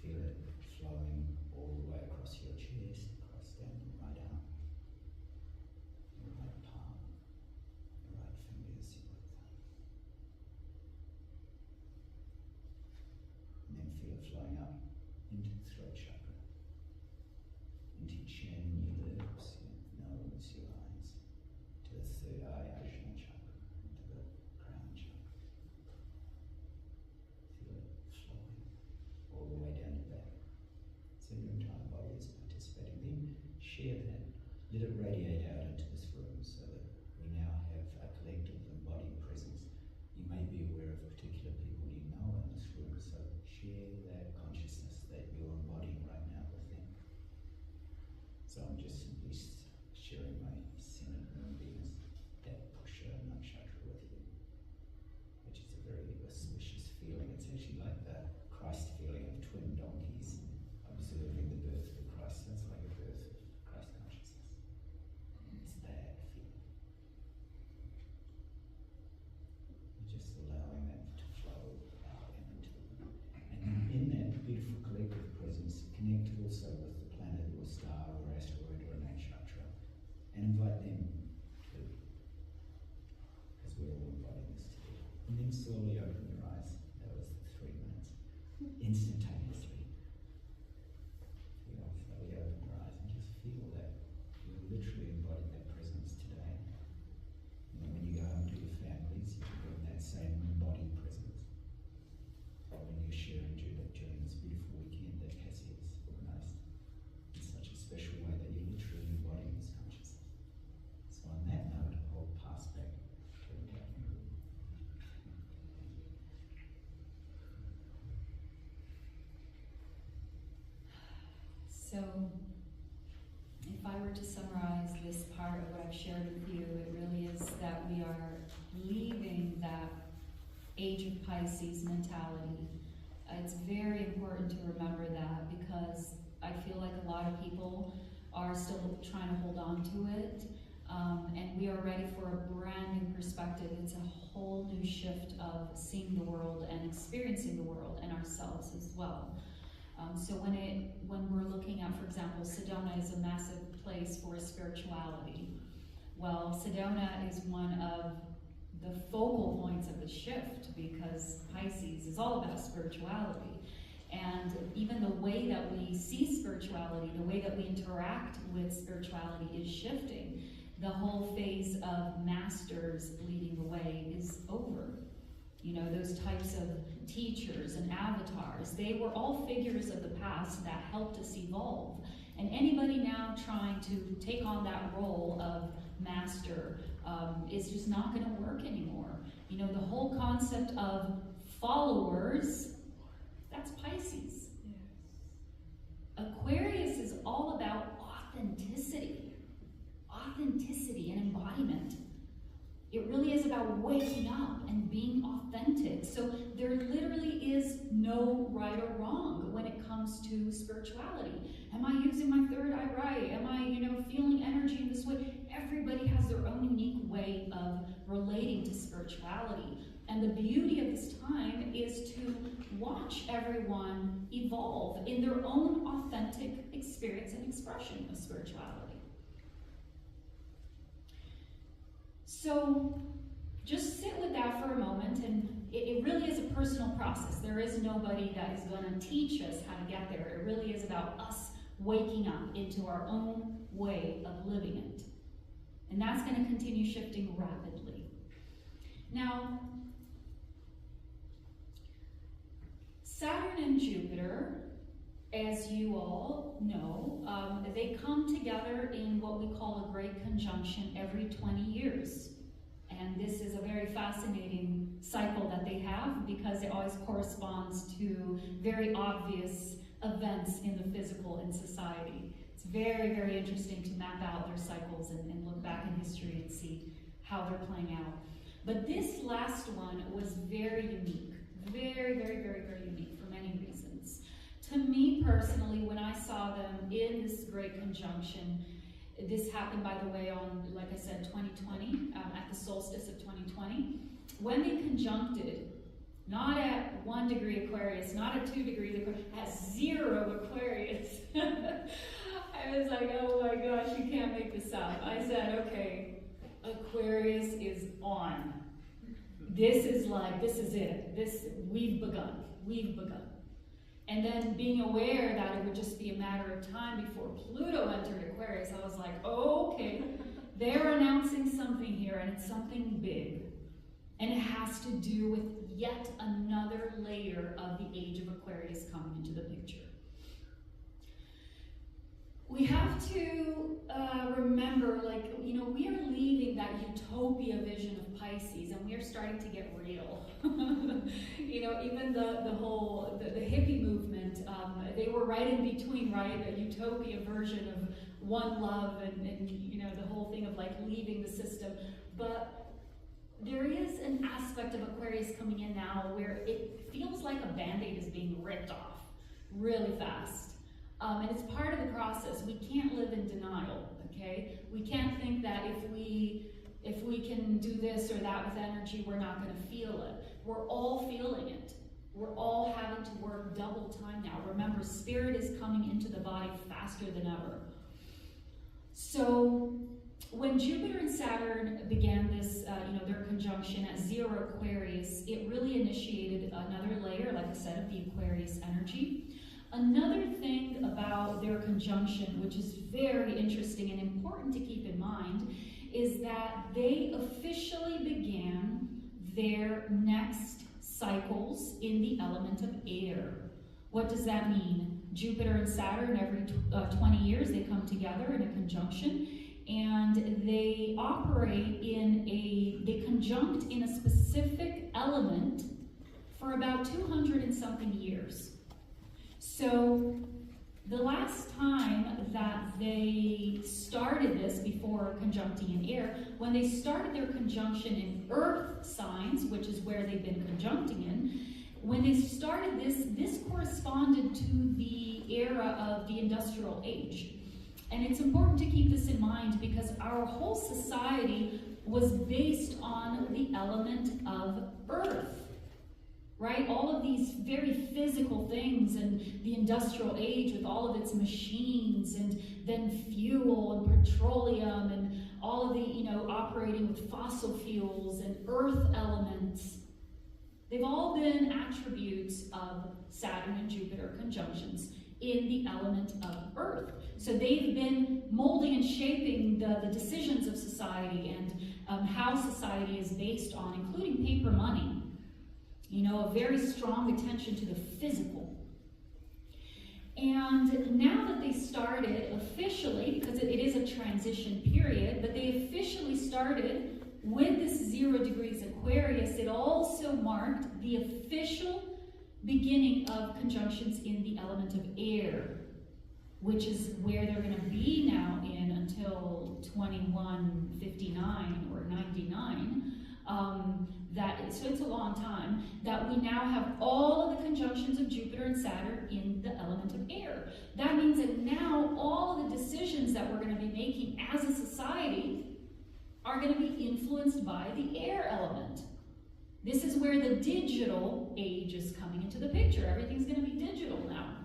Feel it flowing all the way across your chest, across down your right arm, your right palm, your right fingers, your right thumb. And then feel it flowing up into the throat chakra, into your chin, your lips, your nose, your eyes, to the third eye, Ajna chakra, into the crown chakra. Feel it flowing all the way down your back. So your entire body is participating. Then share that. Let it radiate out into this room so that we now have a collective embodied presence. You may be aware of particular people you know in this room, so share that consciousness that you're embodying right now with them. So I'm just simply sharing my Sun and Moon Venus, that Pusha nakshatra with you, which is a very auspicious feeling. It's actually like the Christ feeling of twin donkeys observing the birth of Christ. That's like a birth of Christ consciousness. It's that feeling. You're just allowing that to flow out and into the room. And then in that beautiful collective presence, connect also with the planet or star or asteroid or nakshatra and invite them too, because we're all embodying this together. And then slowly open your eyes. That was the 3 minutes. Instantaneously. Slowly open your eyes and just feel that you're literally embodying that presence today. And then when you go home to your families, you can bring that same embodied presence. Or when you're sharing during this beautiful weekend that Cassie has organised in such a special way that you're literally embodying this consciousness. So on that note, I'll pass back to Catherine. So, if I were to summarize this part of what I've shared with you, it really is that we are leaving that Age of Pisces mentality It's very important to remember that, because I feel like a lot of people are still trying to hold on to it. And we are ready for a brand new perspective. It's a whole new shift of seeing the world and experiencing the world and ourselves as well. So when we're looking at, for example, Sedona is a massive place for spirituality. Well, Sedona is one of the focal points of the shift, because Pisces is all about spirituality. And even the way that we see spirituality, the way that we interact with spirituality is shifting. The whole phase of masters leading the way is over. You know, those types of teachers and avatars, they were all figures of the past that helped us evolve. And anybody now trying to take on that role of master is just not going to work anymore. You know, the whole concept of followers, that's Pisces. Yes. Aquarius is all about authenticity and embodiment. It really is about waking up and being authentic. So there literally is no right or wrong when it comes to spirituality. Am I using my third eye right? Am I, feeling energy in this way? Everybody has their own unique way of relating to spirituality. And the beauty of this time is to watch everyone evolve in their own authentic experience and expression of spirituality. So just sit with that for a moment, and it really is a personal process. There is nobody that is going to teach us how to get there. It really is about us waking up into our own way of living it. And that's going to continue shifting rapidly. Now, Saturn and Jupiter, as you all know, they come together in what we call a great conjunction every 20 years. And this is a very fascinating cycle that they have, because it always corresponds to very obvious events in the physical and society. It's very, very interesting to map out their cycles and look back in history and see how they're playing out. But this last one was very unique. Very, very, very, very unique for many reasons. To me personally, when I saw them in this great conjunction, this happened, by the way, on, like I said, 2020, at the solstice of 2020, when they conjuncted, not at 1 degree Aquarius, not at 2 degrees Aquarius, at 0 Aquarius. I was like, oh my gosh, you can't make this up. I said, okay, Aquarius is on. This is it. We've begun. And then being aware that it would just be a matter of time before Pluto entered Aquarius, I was like, oh, okay, they're announcing something here, and it's something big. And it has to do with yet another layer of the age of Aquarius coming into the picture. We have to remember, we are leaving that utopia vision of Pisces, and we are starting to get real. Even the hippie movement, they were right in between, right? A utopia version of one love and the whole thing of leaving the system. But there is an aspect of Aquarius coming in now where it feels like a Band-Aid is being ripped off really fast. And it's part of the process. We can't live in denial, okay? We can't think that if we can do this or that with energy, we're not going to feel it. We're all feeling it. We're all having to work double time now. Remember, spirit is coming into the body faster than ever. So when Jupiter and Saturn began this, their conjunction at 0 Aquarius, it really initiated another layer, like I said, of the Aquarius energy. Another thing about their conjunction, which is very interesting and important to keep in mind, is that they officially began their next cycles in the element of air. What does that mean? Jupiter and Saturn, every 20 years, they come together in a conjunction, and they they conjunct in a specific element for about 200 and something years. So the last time that they started this, before conjuncting in air, when they started their conjunction in earth signs, which is where they've been conjuncting in, when they started this corresponded to the era of the industrial age. And it's important to keep this in mind because our whole society was based on the element of earth. Right? All of these very physical things, and the industrial age with all of its machines, and then fuel and petroleum, and all of the, operating with fossil fuels and earth elements. They've all been attributes of Saturn and Jupiter conjunctions in the element of earth. So they've been molding and shaping the decisions of society and how society is based on, including paper money. A very strong attention to the physical. And now that they started officially, because it is a transition period, but they officially started with this 0 degrees Aquarius, it also marked the official beginning of conjunctions in the element of air, which is where they're going to be now in until 2159 or 99. So it's a long time that we now have all of the conjunctions of Jupiter and Saturn in the element of air. That means that now all of the decisions that we're going to be making as a society are going to be influenced by the air element. This is where the digital age is coming into the picture. Everything's going to be digital now.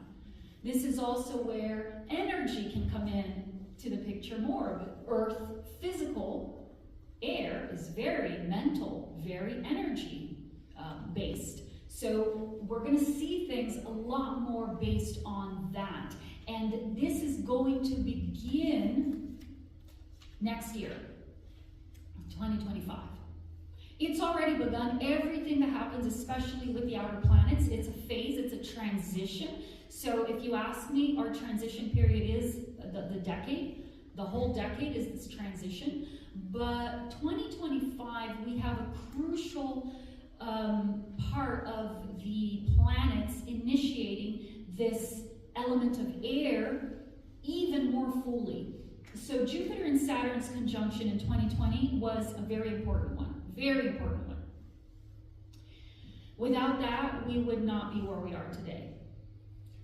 This is also where energy can come in to the picture more. Earth, physical. Air is very mental, very energy based. So we're going to see things a lot more based on that. And this is going to begin next year, 2025. It's already begun. Everything that happens, especially with the outer planets, it's a phase, it's a transition. So if you ask me, our transition period is the decade. The whole decade is this transition. But 2025, we have a crucial part of the planets initiating this element of air even more fully. So Jupiter and Saturn's conjunction in 2020 was a very important one. Very important one. Without that, we would not be where we are today.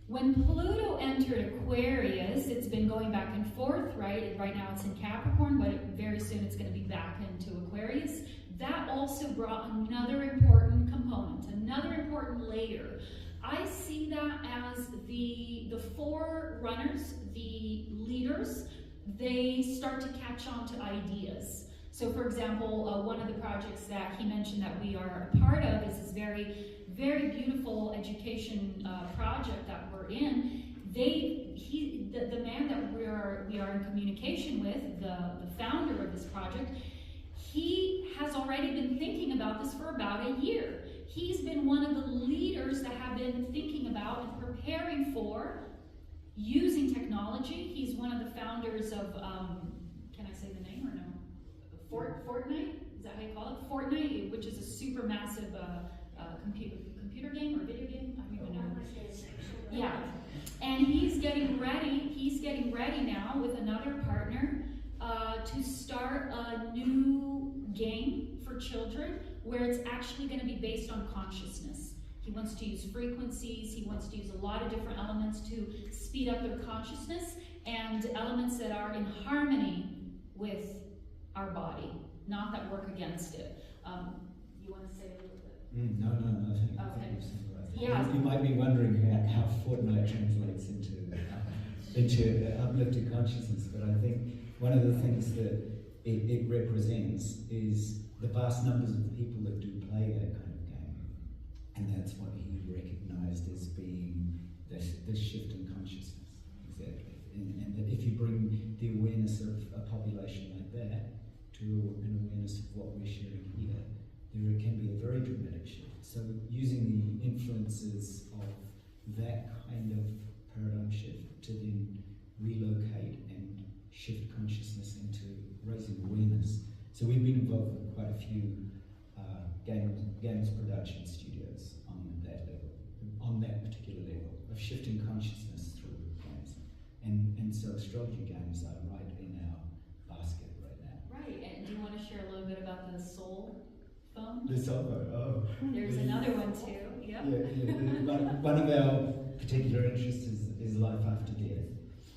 When Pluto entered Aquarius, it's been going back and forth, right? Right now it's in Capricorn, but very soon it's going to be back into Aquarius. That also brought another important component, another important layer. I see that as the forerunners, the leaders, they start to catch on to ideas. So for example, one of the projects that he mentioned that we are a part of is this very, very beautiful education project that we're in. The man that we are in communication with, the founder of this project, he has already been thinking about this for about a year. He's been one of the leaders that have been thinking about and preparing for using technology. He's one of the founders of, can I say the name or no? Fortnite? Is that how you call it? Fortnite, which is a super massive computer game or video game? I don't even know. Yeah. And he's getting ready now with another partner to start a new game for children where it's actually going to be based on consciousness. He wants to use frequencies, he wants to use a lot of different elements to speed up their consciousness and elements that are in harmony with our body, not that work against it. You want to say a little bit? No. I think Okay. you've summarized it. Yeah. You might be wondering how Fortnite translates into uplifted consciousness, but I think one of the things that it represents is the vast numbers of people that do play that kind of game, and that's what he recognized as being this shift in consciousness. Exactly. And that if you bring the awareness of a population like that to an awareness of what we're sharing here, there can be a very dramatic shift. So using the influences of that kind of paradigm shift to then relocate and shift consciousness into raising awareness. So we've been involved with quite a few games production studios on that level, on that particular level of shifting consciousness through games. And so astrology games are right in our basket right now. Right, and do you want to share a little bit about the soul phone? The cell phone, oh. There's another one too. Yeah. One of our particular interests is life after death,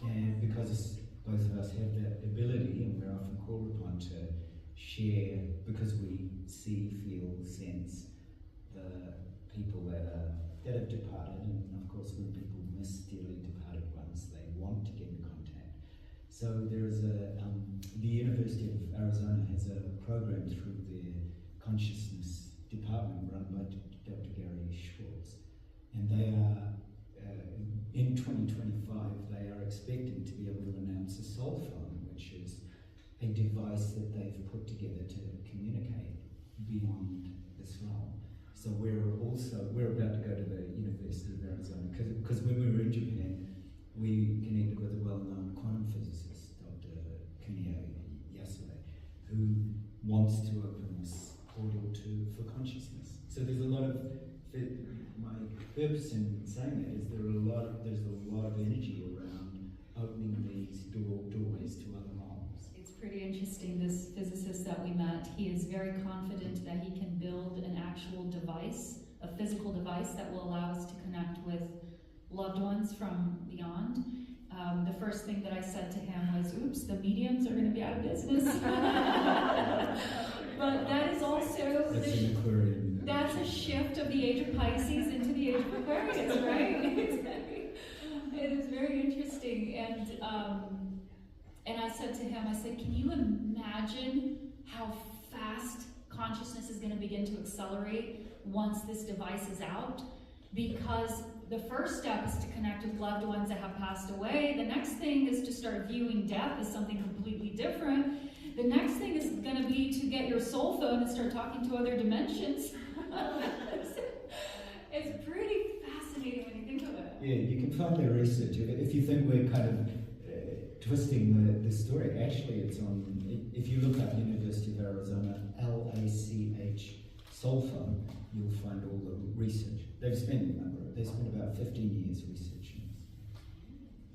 and because both of us have that ability, and we're often called upon to share, because we see, feel, sense the people that have departed, and of course when people miss dearly departed ones, they want to get in contact. So there is the University of Arizona has a program through their consciousness department run by Dr. Gary Schwartz, and they are in 2025 they are expecting to be able to announce a soul phone, which is a device that they've put together to communicate beyond this realm. So we're about to go to the University of Arizona because when we were in Japan, we connected with a well-known quantum physicist, Dr. Kunio Yasue, who wants to open this portal for consciousness. So there's a lot of my purpose in saying that is there's a lot of energy around opening these doorways to other realms. It's pretty interesting. This physicist that we met, he is very confident that he can build an actual device, a physical device that will allow us to connect with loved ones from beyond. The first thing that I said to him was, oops, the mediums are going to be out of business. But that is also that's a shift of the age of Pisces into the age of Aquarius, right? It is very interesting. And I said to him, I said, can you imagine how fast consciousness is going to begin to accelerate once this device is out? Because the first step is to connect with loved ones that have passed away. The next thing is to start viewing death as something completely different. The next thing is going to be to get your soul phone and start talking to other dimensions. It's pretty fascinating when you think of it. Yeah, you can find their research. If you think we're kind of twisting the story, actually it's on, if you look up University of Arizona, LACH soul phone, you'll find all the research. They've spent about 15 years researching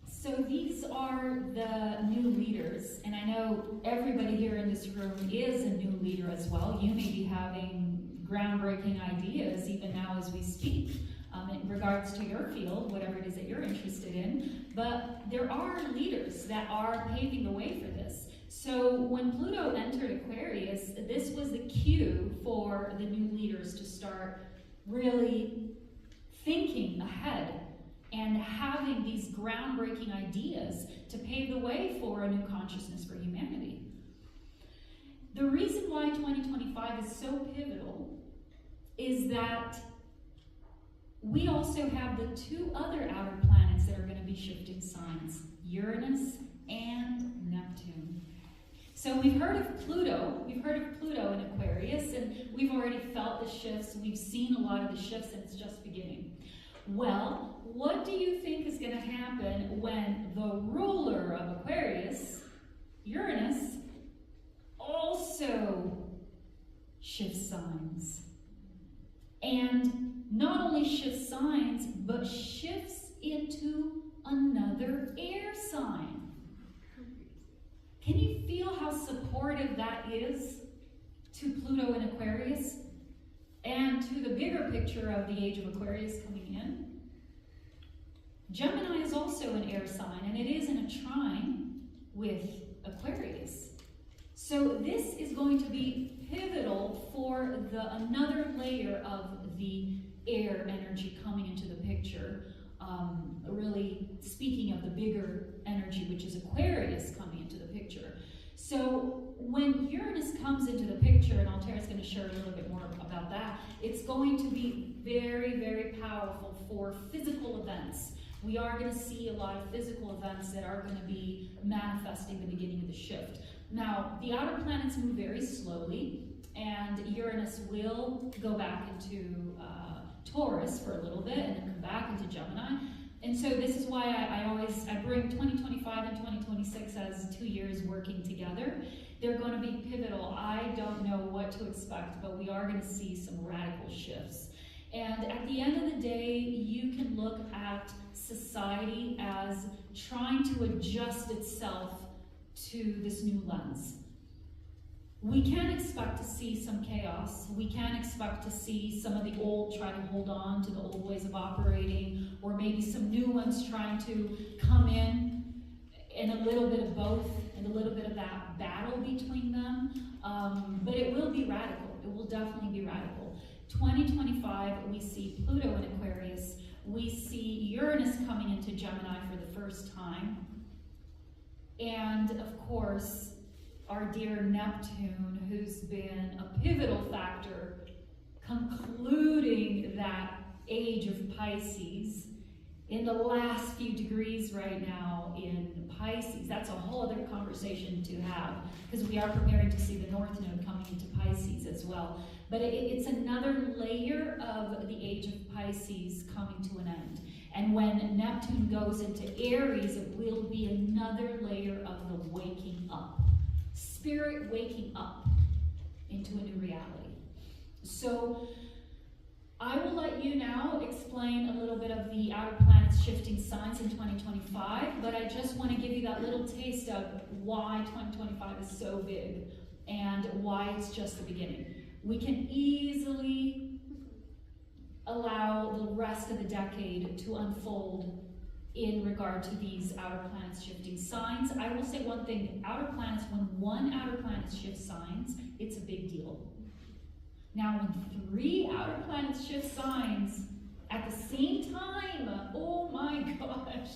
this. So these are the new leaders, and I know everybody here in this room is a new leader as well. You may be having groundbreaking ideas even now as we speak in regards to your field, whatever it is that you're interested in. But there are leaders that are paving the way for this. So when Pluto entered Aquarius, this was the cue for the new leaders to start really thinking ahead and having these groundbreaking ideas to pave the way for a new consciousness for humanity. The reason why 2025 is so pivotal is that we also have the two other outer planets that are going to be shifting signs, Uranus and Neptune. So we've heard of Pluto in Aquarius, and we've already felt the shifts. We've seen a lot of the shifts, and it's just beginning. Well, what do you think is going to happen when the ruler of Aquarius, Uranus, also shifts signs? And not only shifts signs, but shifts into another air sign. Can you feel how supportive that is to Pluto in Aquarius and to the bigger picture of the age of Aquarius coming in? Gemini is also an air sign, and it is in a trine with Aquarius. So this is going to be pivotal for another layer of the air energy coming into the picture. Really speaking of the bigger energy, which is Aquarius coming into the picture. So when Uranus comes into the picture, and Altair is going to share a little bit more about that, it's going to be very, very powerful for physical events. We are going to see a lot of physical events that are going to be manifesting the beginning of the shift. Now, the outer planets move very slowly, and Uranus will go back into Taurus for a little bit and then come back into Gemini. And so this is why I bring 2025 and 2026 as 2 years working together. They're going to be pivotal. I don't know what to expect, but we are going to see some radical shifts. And at the end of the day, you can look at society as trying to adjust itself to this new lens. We can expect to see some chaos. We can expect to see some of the old try to hold on to the old ways of operating, or maybe some new ones trying to come in a little bit of both, and a little bit of that battle between them. But it will be radical. It will definitely be radical. 2025, we see Pluto in Aquarius. We see Uranus coming into Gemini for the first time. And of course, our dear Neptune, who's been a pivotal factor concluding that age of Pisces in the last few degrees right now in Pisces. That's a whole other conversation to have, because we are preparing to see the North Node coming into Pisces as well. But it's another layer of the age of Pisces coming to an end. And when Neptune goes into Aries, it will be another layer of the waking up. Spirit waking up into a new reality. So I will let you now explain a little bit of the outer planets shifting signs in 2025, but I just want to give you that little taste of why 2025 is so big and why it's just the beginning. We can easily allow the rest of the decade to unfold in regard to these outer planets shifting signs. I will say one thing, outer planets, when one outer planet shifts signs, it's a big deal. Now, when 3 outer planets shift signs at the same time, oh my gosh.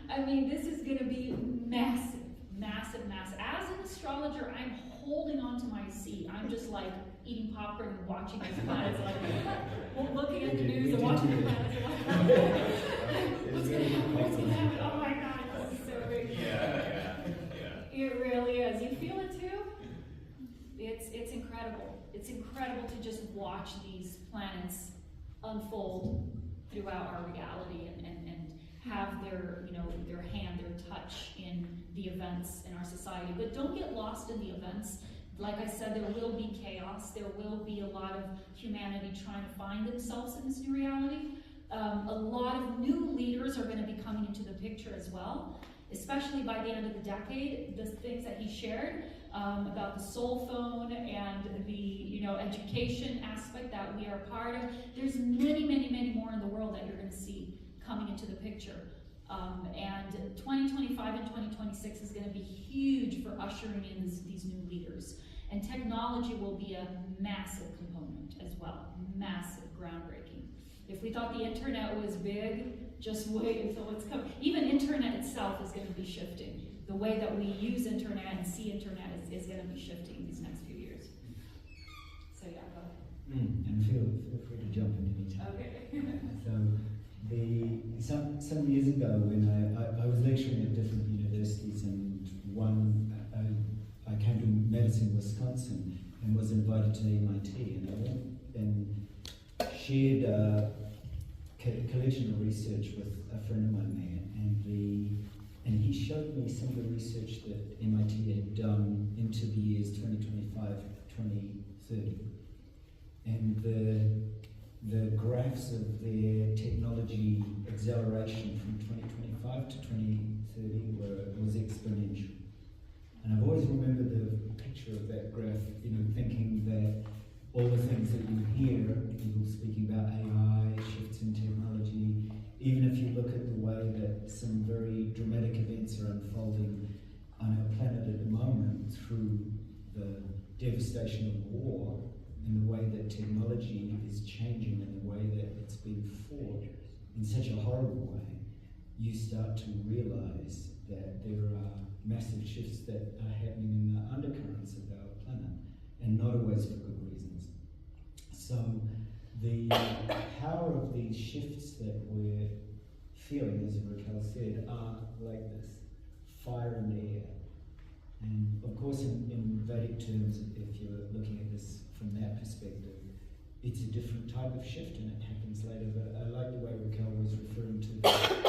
I mean, this is going to be massive, massive, massive. As an astrologer, I'm holding on to my seat. I'm just like eating popcorn and watching these planets, like looking at the news and watching the planets. What's going to happen? Oh my God, this is so big. Yeah. It really is. You feel it too? It's incredible. It's incredible to just watch these planets unfold throughout our reality and have their, their hand, their touch in the events in our society. But don't get lost in the events. Like I said, there will be chaos. There will be a lot of humanity trying to find themselves in this new reality. A lot of new leaders are going to be coming into the picture as well, especially by the end of the decade. The things that he shared about the soul phone and the education aspect that we are part of. There's many, many, many more in the world that you're going to see coming into the picture. And 2025 and 2026 is going to be huge for ushering in these new leaders. And technology will be a massive component as well. Massive, groundbreaking. If we thought the internet was big, just wait until it's coming. Even internet itself is going to be shifting. The way that we use internet and see internet is going to be shifting these next few years. So yeah, go ahead. And feel free to jump in any time. Okay. So some years ago, when I was lecturing at different universities, and I came to Madison, Wisconsin, and was invited to MIT, and I went and shared a collection of research with a friend of mine there, and he showed me some of the research that MIT had done into the years 2025, 2030, and the graphs of their technology acceleration from 2025 to 2030 was exponential. And I've always remembered the picture of that graph, thinking that all the things that you hear, people speaking about AI, shifts in technology, even if you look at the way that some very dramatic events are unfolding on our planet at the moment through the devastation of war, and the way that technology is changing and the way that it's being fought in such a horrible way, you start to realize that there are massive shifts that are happening in the undercurrents of our planet, and not always for good reasons. So the power of these shifts that we're feeling, as Raquel said, are like this fire in the air. And of course, in Vedic terms, if you're looking at this from that perspective, it's a different type of shift, and it happens later. But I like the way Raquel was referring to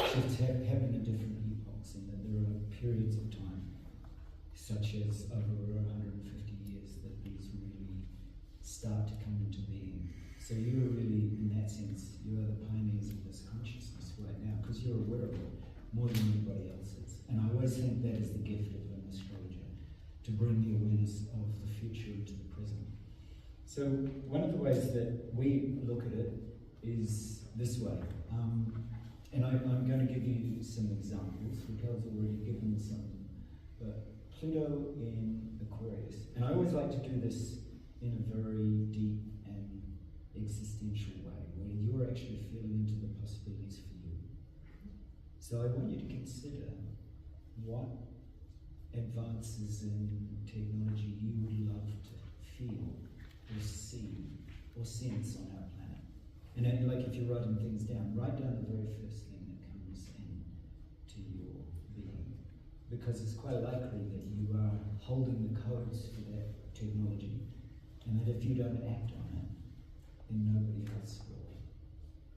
shifts happening at different epochs, and that there are periods of time, such as over 150 years, that these really start to come into being. So you're really, in that sense, you are the pioneers of this consciousness right now, because you're aware of it more than anybody else is. And I always think that is the gift of an astrologer, to bring the awareness of the future into the present. So one of the ways that we look at it is this way. And I'm going to give you some examples. Raquel's already given some. But Pluto in Aquarius. And I always like to do this in a very deep and existential way, where you're actually feeling into the possibilities for you. So I want you to consider what advances in technology you would love to feel or see or sense on our planet. And then, like, if you're writing things down, write down the very first thing that comes into your being, because it's quite likely that you are holding the codes for that technology, and that if you don't act on it, then nobody else will.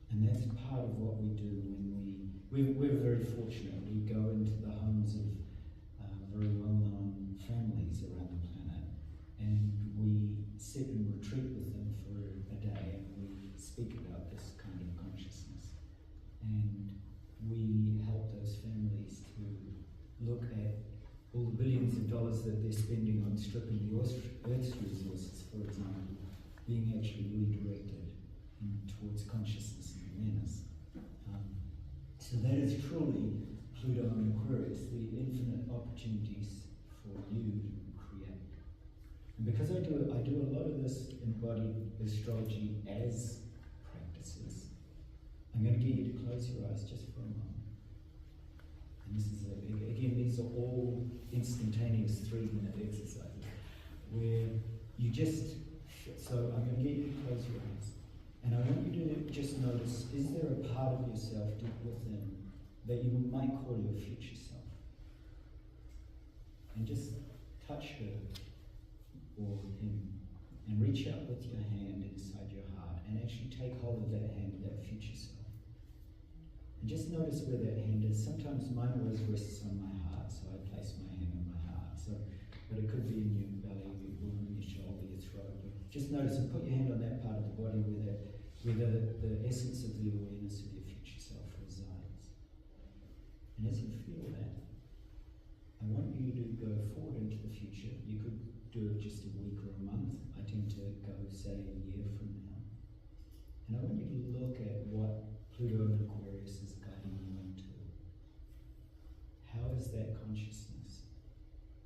And that's part of what we do when we're very fortunate. We go into the homes of very well-known families around the planet, and we sit and retreat with them for a day, and we speak about this kind of consciousness. And we help those families to look at all the billions of dollars that they're spending on stripping the Earth's resources, for example, being actually redirected towards consciousness and awareness. So that is truly Pluto and Aquarius, the infinite opportunities for you to create. And because I do a lot of this embodied astrology as practices, I'm going to get you to close your eyes just for a moment. And this is, again, these are all instantaneous 3-minute exercises, where you just, so I'm going to get you to close your eyes. And I want you to just notice, is there a part of yourself deep within that you might call your future self? And just touch her or him, and reach out with your hand inside your heart, and actually take hold of that hand, that future self. And just notice where that hand is. Sometimes mine always rests on my heart, so I place my hand on my heart. So, but it could be in your belly, your womb, your shoulder, your throat. But just notice and put your hand on that part of the body where the essence of the awareness of your future self resides. And as you feel that, I want you to go forward into the future. You could do it just a week or a month. I tend to go, say, a year from now. And I want you to look at what Pluto and Aquarius is guiding you into. How is that consciousness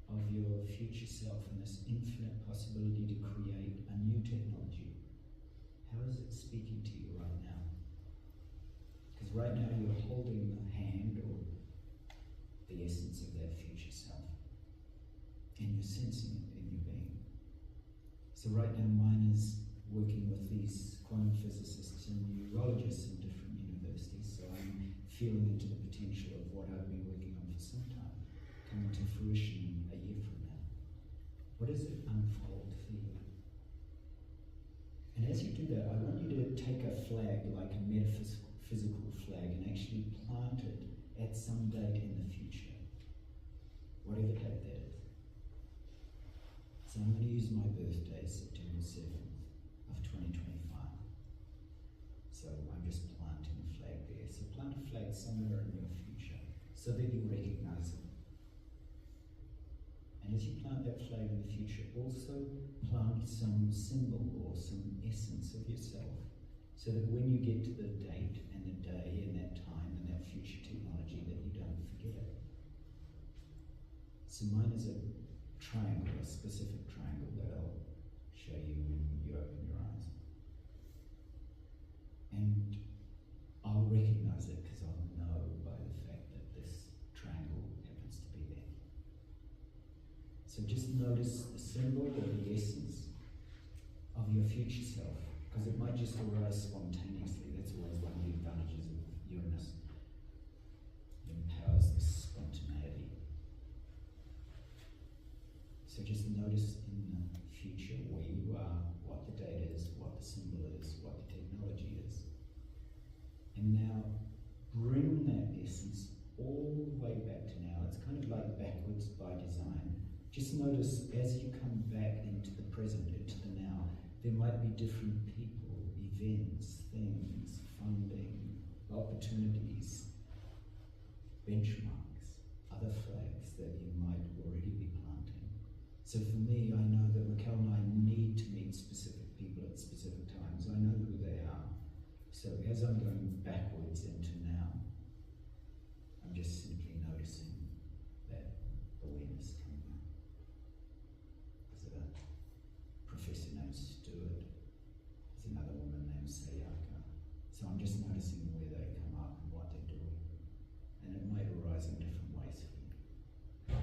of your future self and this infinite possibility to create a new technology, how is it speaking to you right now? Because right now you're holding the hand or the essence of that future self, and you're sensing it in your being. So right now mine is working with these quantum physicists and neurologists in different universities, so I'm feeling into the potential of what I've been working on for some time, coming to fruition a year from now. What does it unfold for you? And as you do that, I want you to take a flag, like a metaphysical flag, and actually plant it at some date in the future, whatever date that is. So I'm going to use my birthday, September 7th of 2025. So I'm just planting a flag there. So plant a flag somewhere in your future so that you recognize it. And as you plant that flag in the future, also plant some symbol or some essence of yourself, so that when you get to the date and the day and that time and that future technology, that you don't forget it. So mine is a triangle, a specific triangle that I'll show you when you open your eyes. And I'll recognize it because I'll know by the fact that this triangle happens to be there. So just notice the symbol or the essence of your future self, because it might just arise spontaneously. That's always one of the advantages of Uranus. It empowers this spontaneity. So just notice in the future where you are, what the date is, what the symbol is, what the technology is. And now bring that essence all the way back to now. It's kind of like backwards by design. Just notice as you come back into the present, into the now, there might be different people, events, things, funding, opportunities, benchmarks, other flags that you might already be planting. So for me, I know that Raquel and I need to meet specific people at specific times. I know who they are. So as I'm going backwards into now, I'm just simply noticing that awareness coming up. There's a professor named Stewart. There's another woman named Sayaka. So I'm just noticing where they come up and what they're doing. And it might arise in different ways for you.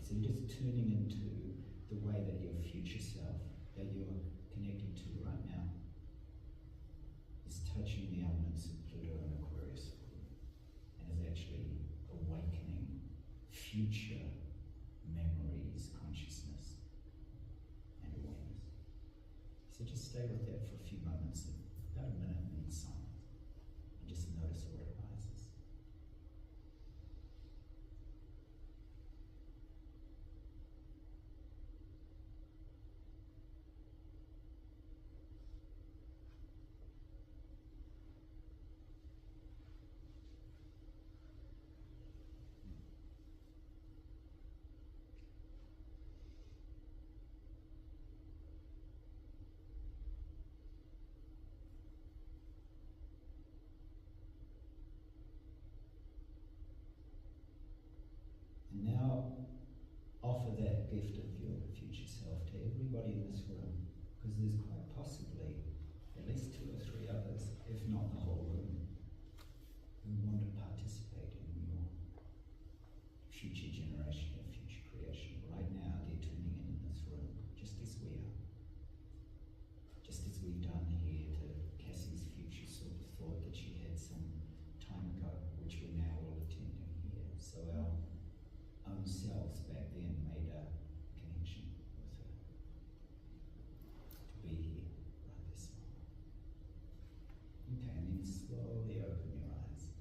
So you're just tuning into the way that your future self, that you're connected to right now, is touching the elements of Pluto and Aquarius for you, and is actually awakening future memories, consciousness, and awareness. So just stay with that for a few moments, about a minute in silence, and just notice what arises. And now offer that gift of your future self to everybody in this room, because there's quite possibly at least 2 or 3 others, if not the whole room, who want to participate in your future generation or future creation. Right now they're tuning in this room, just as we are. Just as we've done here to Cassie's future sort of thought that she had some time ago, which we're now all attending here. So our own selves back then made a connection with her to be here right this moment. Okay, and then slowly open your eyes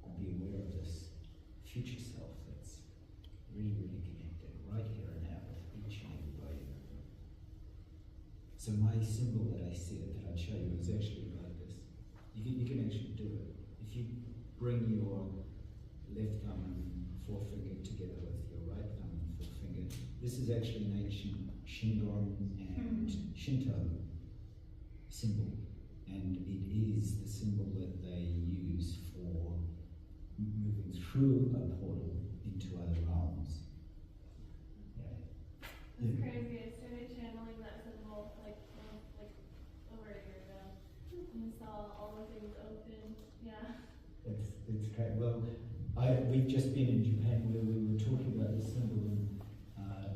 and be aware of this future self that's really, really connected right here and now with each and every body in the room. So my symbol that I said that I'd show you is actually like this. You can actually do it. If you bring your left thumb and forefinger together with your right thumb and forefinger. This is actually an ancient Shingon and Shinto symbol, and it is the symbol that they use for moving through a portal into other realms. Yeah. It's crazy. I started channeling that symbol like over a year ago, and saw all the things open. Yeah. It's great. Well, we've just been in Japan where we were talking about the symbol, and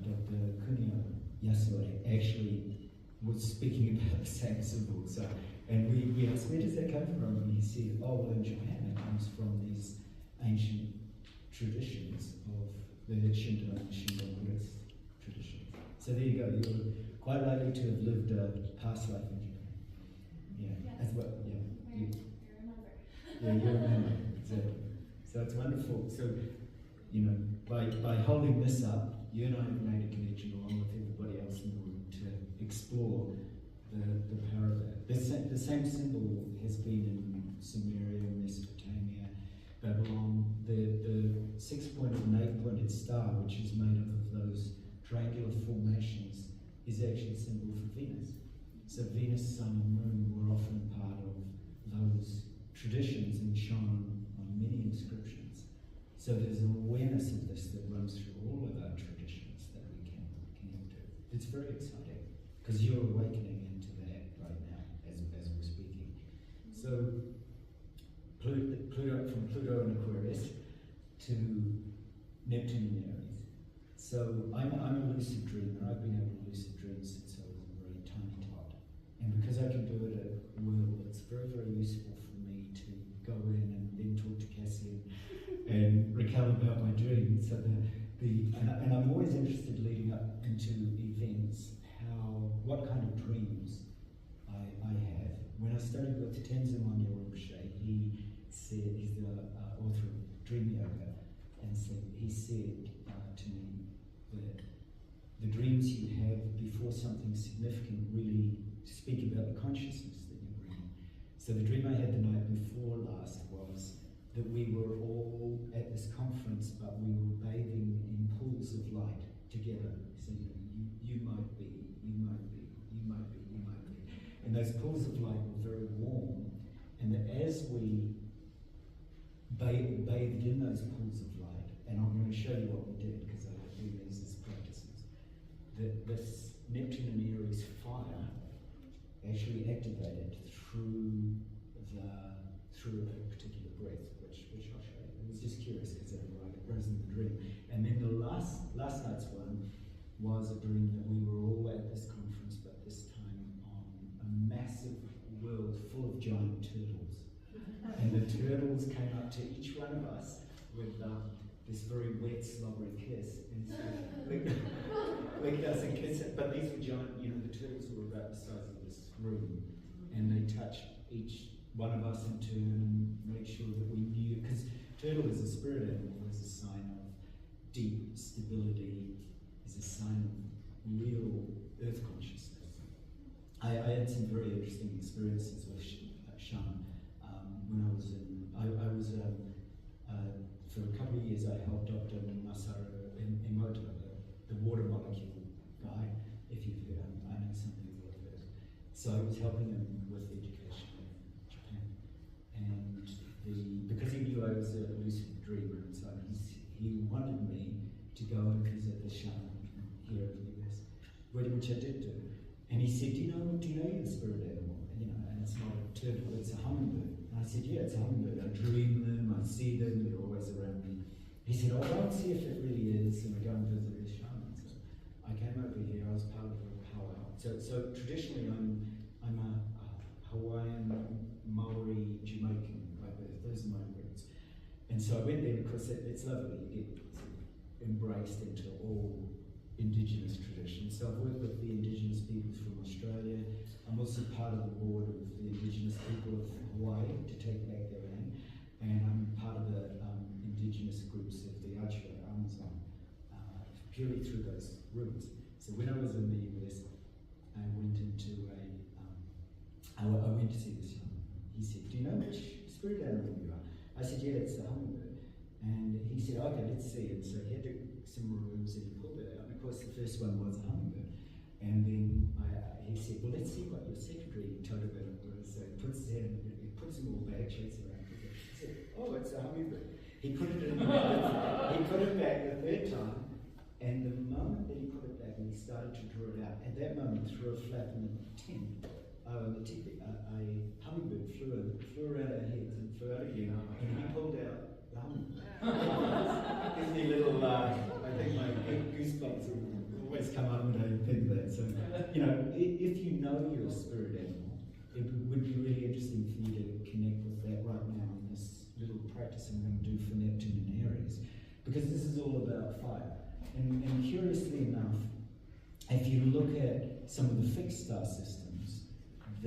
Dr. Kunio Yasue actually was speaking about the same symbol. So, and we asked, where does that come from? And he said, oh, well, in Japan it comes from these ancient traditions of the Shinto and Shinto Buddhist tradition. So there you go. You're quite likely to have lived a past life in Japan. Yeah, Yes. as well. Yeah. You remember. Yeah, you remember. Exactly. So it's wonderful. So, you know, by holding this up, you and I have made a connection along with everybody else in the room to explore the power of that. The same symbol has been in Sumeria, Mesopotamia, Babylon. The 6-pointed and 8-pointed star, which is made up of those triangular formations, is actually a symbol for Venus. So Venus, Sun and Moon were often part of those traditions and shown on many inscriptions. So there's an awareness of this that runs through all of our traditions that we can connect to. It's very exciting because you're awakening into that right now as we're speaking. So Pluto, from Pluto and Aquarius to Neptune and Aries. So I'm a lucid dreamer. I've been able to lucid dream since I was a very tiny tot. And because I can do it at will, it's very, very useful for me to go in and then talk to Cassie and Raquel about my dreams. So and I'm always interested leading up into events, what kind of dreams I have. When I studied with Tenzin Wangyal Rinpoche, he said, he's the author of Dream Yoga, and he said to me that the dreams you have before something significant really speak about the consciousness that you're bringing. So the dream I had the night before last was that we were all at this conference, but we were bathing in pools of light together. So you And those pools of light were very warm, and that as we bathed in those pools of light, and I'm going to show you what we did because I was doing these as practices, that this Neptune and Aries fire actually activated through a particular breath, which I'll show you. I was just curious because it rose in the dream. And then the last night's one was a dream that we were all at this conference, but this time on a massive world full of giant turtles. And the turtles came up to each one of us with this very wet, slobbery kiss, and so licked us and kissed it. But these were giant, the turtles were about the size of this room, and they touched each one of us in turn and made sure that we knew, because turtle is a spirit animal, is a sign of deep stability, is a sign of real earth consciousness. I had some very interesting experiences with shaman when I was for a couple of years I helped Dr. Masaru Emoto, the water molecule guy, if you've heard him. I know some people have heard. So I was helping him with education in Japan, and because he knew I was a lucid dreamer, and so he wanted me to go and visit the shaman here in the US, which I did do. And he said, do you know your spirit animal? And it's not a turtle, it's a hummingbird. And I said, yeah, it's a hummingbird. I dream them, I see them, they're always around me. He said, oh, go and see if it really is, and I go and visit the shaman. So I came over here, I was part of a powwow. So traditionally I'm a Hawaiian, Maori, Jamaican by birth. Those are my roots. And so I went there because it's lovely. You get sort of embraced into all Indigenous traditions. So I've worked with the Indigenous peoples from Australia. I'm also part of the board of the Indigenous people of Hawaii to take back their land. And I'm part of the Indigenous groups of the Altair Amazon, purely through those roots. So when I was in the US, I went to see this young man. He said, do you know which spirit animal you are? I said, yeah, it's the hummingbird. And he said, okay, let's see. And so he had some rooms and he pulled it out. And of course, the first one was a hummingbird. And then he said, well, let's see what your secretary told about it was. So he puts them all back, shakes around. He said, oh, it's a hummingbird. He put it in the back. He put it back the third time. And the moment that he put it back and he started to draw it out, at that moment, through a flap in the tent, a hummingbird flew around our heads and flew out again. And he pulled out the hummingbird. Gives me a little, I think my goosebumps will always come up when I think that. So, if you know you're a spirit animal, it would be really interesting for you to connect with that right now in this little practice I'm going to do for Neptune and Aries, because this is all about fire. And curiously enough, if you look at some of the fixed star systems, I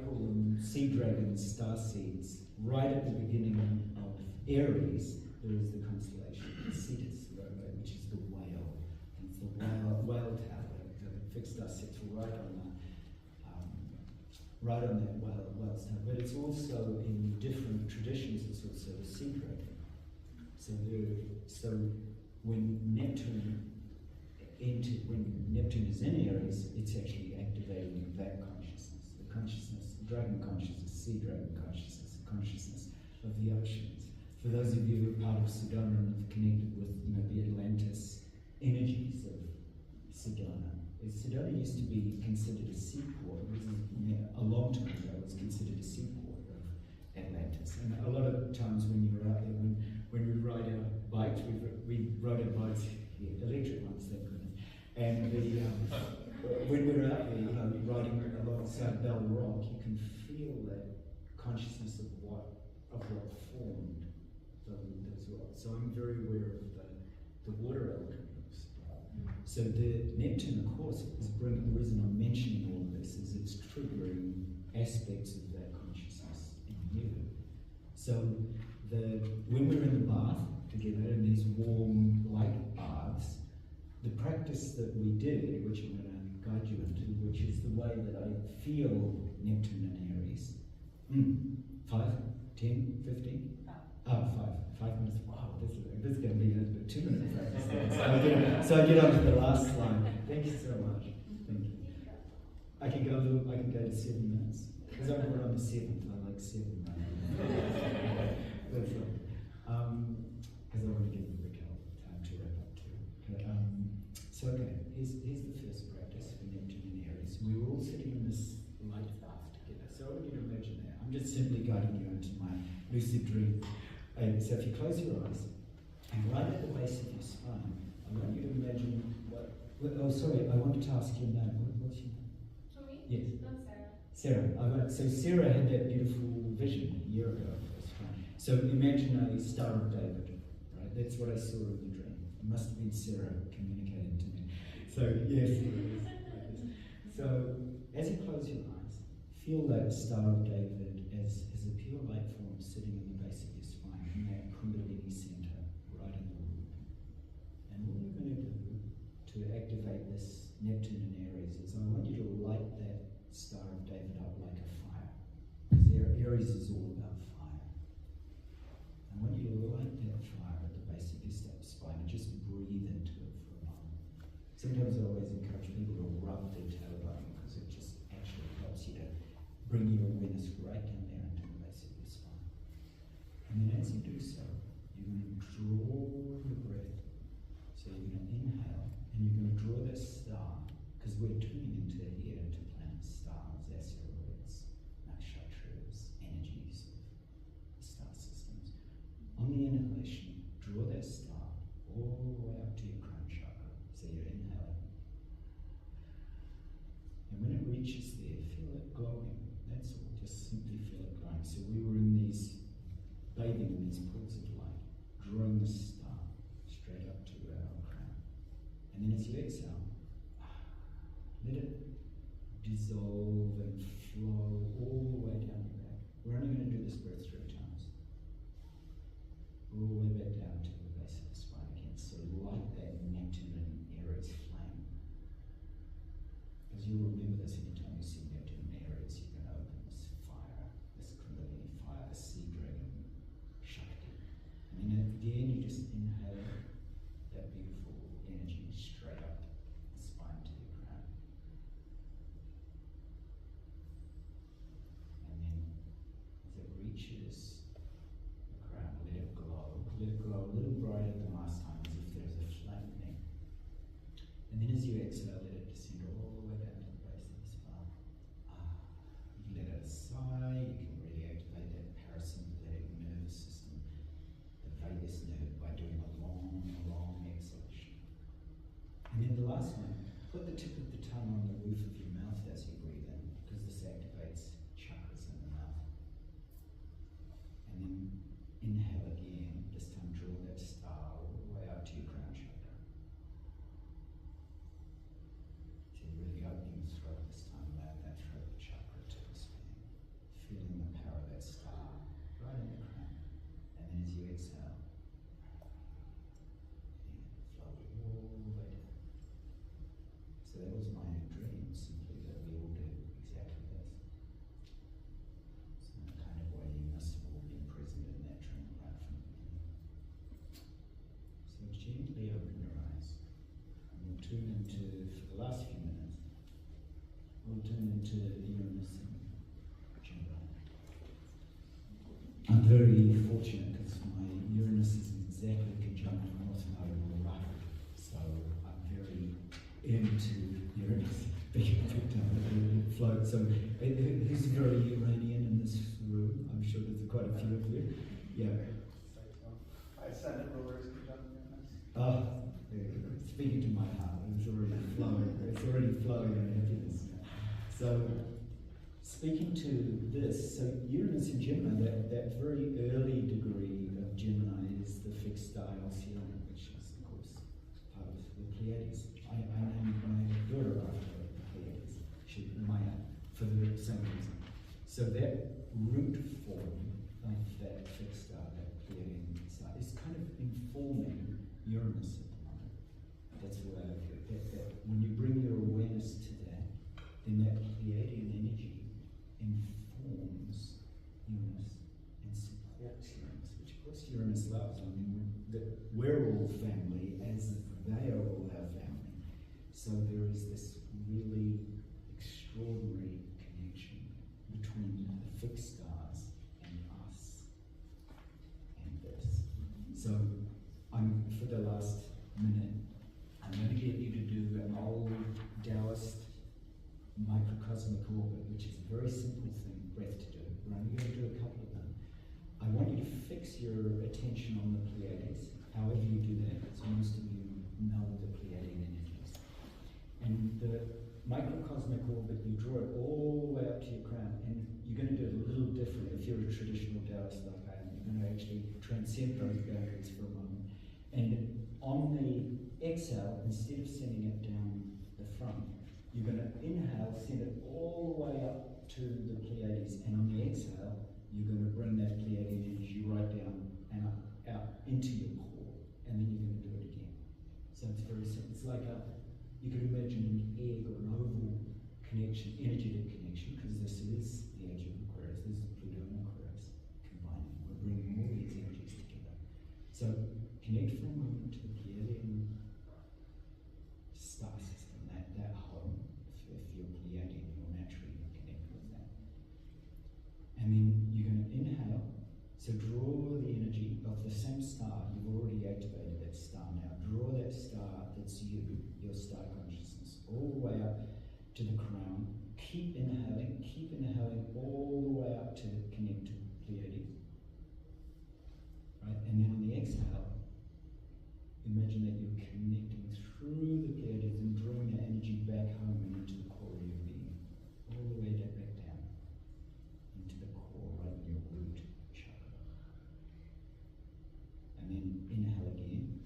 call them sea dragon star seeds. Right at the beginning of Aries, there is the constellation Cetus, which is the whale. And it's the whale tower. The fixed star sits right on that whale star. But it's also in different traditions. It's also a sea dragon. So when Neptune is in Aries, it's actually activating that consciousness, dragon consciousness, sea dragon consciousness, consciousness of the oceans. For those of you who are part of Sedona and have connected with the Atlantis energies of Sedona. Sedona used to be considered a seaport. A long time ago, it was considered a seaport of Atlantis. And a lot of times when you're out there, when we ride our bikes, we rode our bikes here, electric ones, thank goodness. And when we're out there, riding alongside Bell Rock, you can feel that consciousness of what formed those rocks. So I'm very aware of the water element. So the Neptune, of course, the reason I'm mentioning all of this is it's triggering aspects of that consciousness in you. So when we're in the bath together in these warm, light baths, the practice that we did, which I'm going to guide you into, which is the way that I feel Neptune and Aries. 5, 10, 15? 5 minutes. Wow, this is going to be a 2 minute practice. So I get on to the last slide. Thank you so much. Thank you. I can go to 7 minutes. Because I'm on the 7th, I like 7. That's right. Because I want to give Raquel time to wrap up too. But, so okay, here's the first practice for Neptune and Aries. We were all sitting in this light bath together. So I want you to imagine that. I'm just simply guiding you into my lucid dream. So if you close your eyes, and right at the base of your spine, I want you to imagine oh, sorry, I wanted to ask your name. What's your name? For me? Yes. I'm Sarah. Sarah. So Sarah had that beautiful vision a year ago. So imagine a Star of David, right? That's what I saw in the dream. It must have been Sarah communicating to me. So yes. So as you close your eyes, feel that Star of David as a pure light form sitting in the base of your spine, in that Kundalini center, right in the root. And what you're going to do to activate this Neptune and Aries is I want you to light that Star of David up like a fire. Because Aries is all about fire. I want you to light that fire at the base of your spine and just breathe into it for a moment. Sometimes I always encourage people to rub their tailbone because it just actually helps you to bring your awareness right down there into the base of your spine. And then as you do so, you're going to draw the breath. So you're going to inhale and you're going to draw this star because we're tuning into here, into planets, stars, asteroids, nakshatras, energies of the star systems. On the inhalation, draw that star all the way up to your crown chakra. So you're inhaling. And when it reaches there, feel it glowing. That's all. Just simply feel it glowing. So we were in these, bathing in these pools of light, drawing the star straight up to our crown. And then as you exhale, let it dissolve and flow all the way down your back. We're only going to do this breath 3 times. All the way back down to the base of the spine again. So light that Neptune and Aries flame. Because you'll remember this anytime you see Neptune and Aries, you're going to open this fire, this Kundalini fire, the sea dragon Shakti. And then at the end, you just inhale that beautiful energy straight up the spine to your crown. And then as it reaches the crown, let it glow. Let it glow a little brighter than last time, as if there's a flame there. And then as you exhale, let it descend all the way down to the base of the spine. You can let it sigh, you can really activate that parasympathetic nervous system, the vagus nerve, by doing a long, long exhalation. And then the last one, put the tip of the tongue on the roof of your mouth as you breathe in, because this activates chakras in the mouth. And then inhale again, this time draw that star all the way up to your crown chakra. So you're really opening the throat this time, allowing that throat chakra to expand. Feeling the power of that star right in the crown. And then as you exhale, flow all the way down. So that was my dream, simply that we all do exactly this. So in a kind of way you must have all been present in that dream right from the beginning. So gently open your eyes and we'll tune into, for the last few minutes, we'll tune into Uranus and Gemini. I'm very fortunate because my Uranus is exactly conjunct North Node or right. So I'm very into Uranus being picked up and float. So who's very Uranian in this room? I'm sure there's quite a few of you. Yeah. I sent it rulers conjunction. Speaking to my heart, it's already flowing. It's already flowing in happiness. So speaking to this, so Uranus and Gemini, that very early degree of Gemini is the fixed star Altair, which is of course part of the Pleiades. I named my daughter after the Pleiades, Maya, for the same reason. So that root form of that fixed star, that Pleiadian star, is kind of informing Uranus at the moment. That's the way I view it. That when you bring your awareness to that, then that Pleiadian energy informs Uranus and supports Uranus, which of course Uranus loves. I mean, we're all family as they are all our family. So there is this really extraordinary connection between the fixed stars and us and this. So for the last minute, I'm going to get you to do an old Taoist microcosmic orbit, which is a very simple thing, breath to do. We're only going to do a couple of them. I want you to fix your attention on the Pleiades, however you do that, so most of you know the Pleiadian energies. And the microcosmic orbit, you draw it all the way up to your crown, and you're going to do it a little different if you're a traditional Taoist like I am. You're going to actually transcend those boundaries for a moment. And on the exhale, instead of sending it down the front, you're going to inhale, send it all the way up to the Pleiades, and on the exhale, you're going to bring that Pleiadian energy right down and up, out into your core, and then you're going to do it again. So it's very simple. It's like you could imagine an egg or an oval connection, energetic connection, because this is the age of Aquarius, this is Pluto and Aquarius combining. We're bringing all these energies together. So connect for a moment to the Pleiadian star system, that home. If you're Pleiadian, you'll naturally connect with that. And then you're going to inhale, so draw the energy of the same star. You've already activated that star now. Draw that star that's you, your star consciousness, all the way up to the crown. Keep inhaling all the way up to connect to Pleiades. Right? And then on the exhale, imagine that you're connecting through the Pleiades and drawing that energy back home and into the core of your being. All the way back down into the core, right in your root chakra. And then inhale again.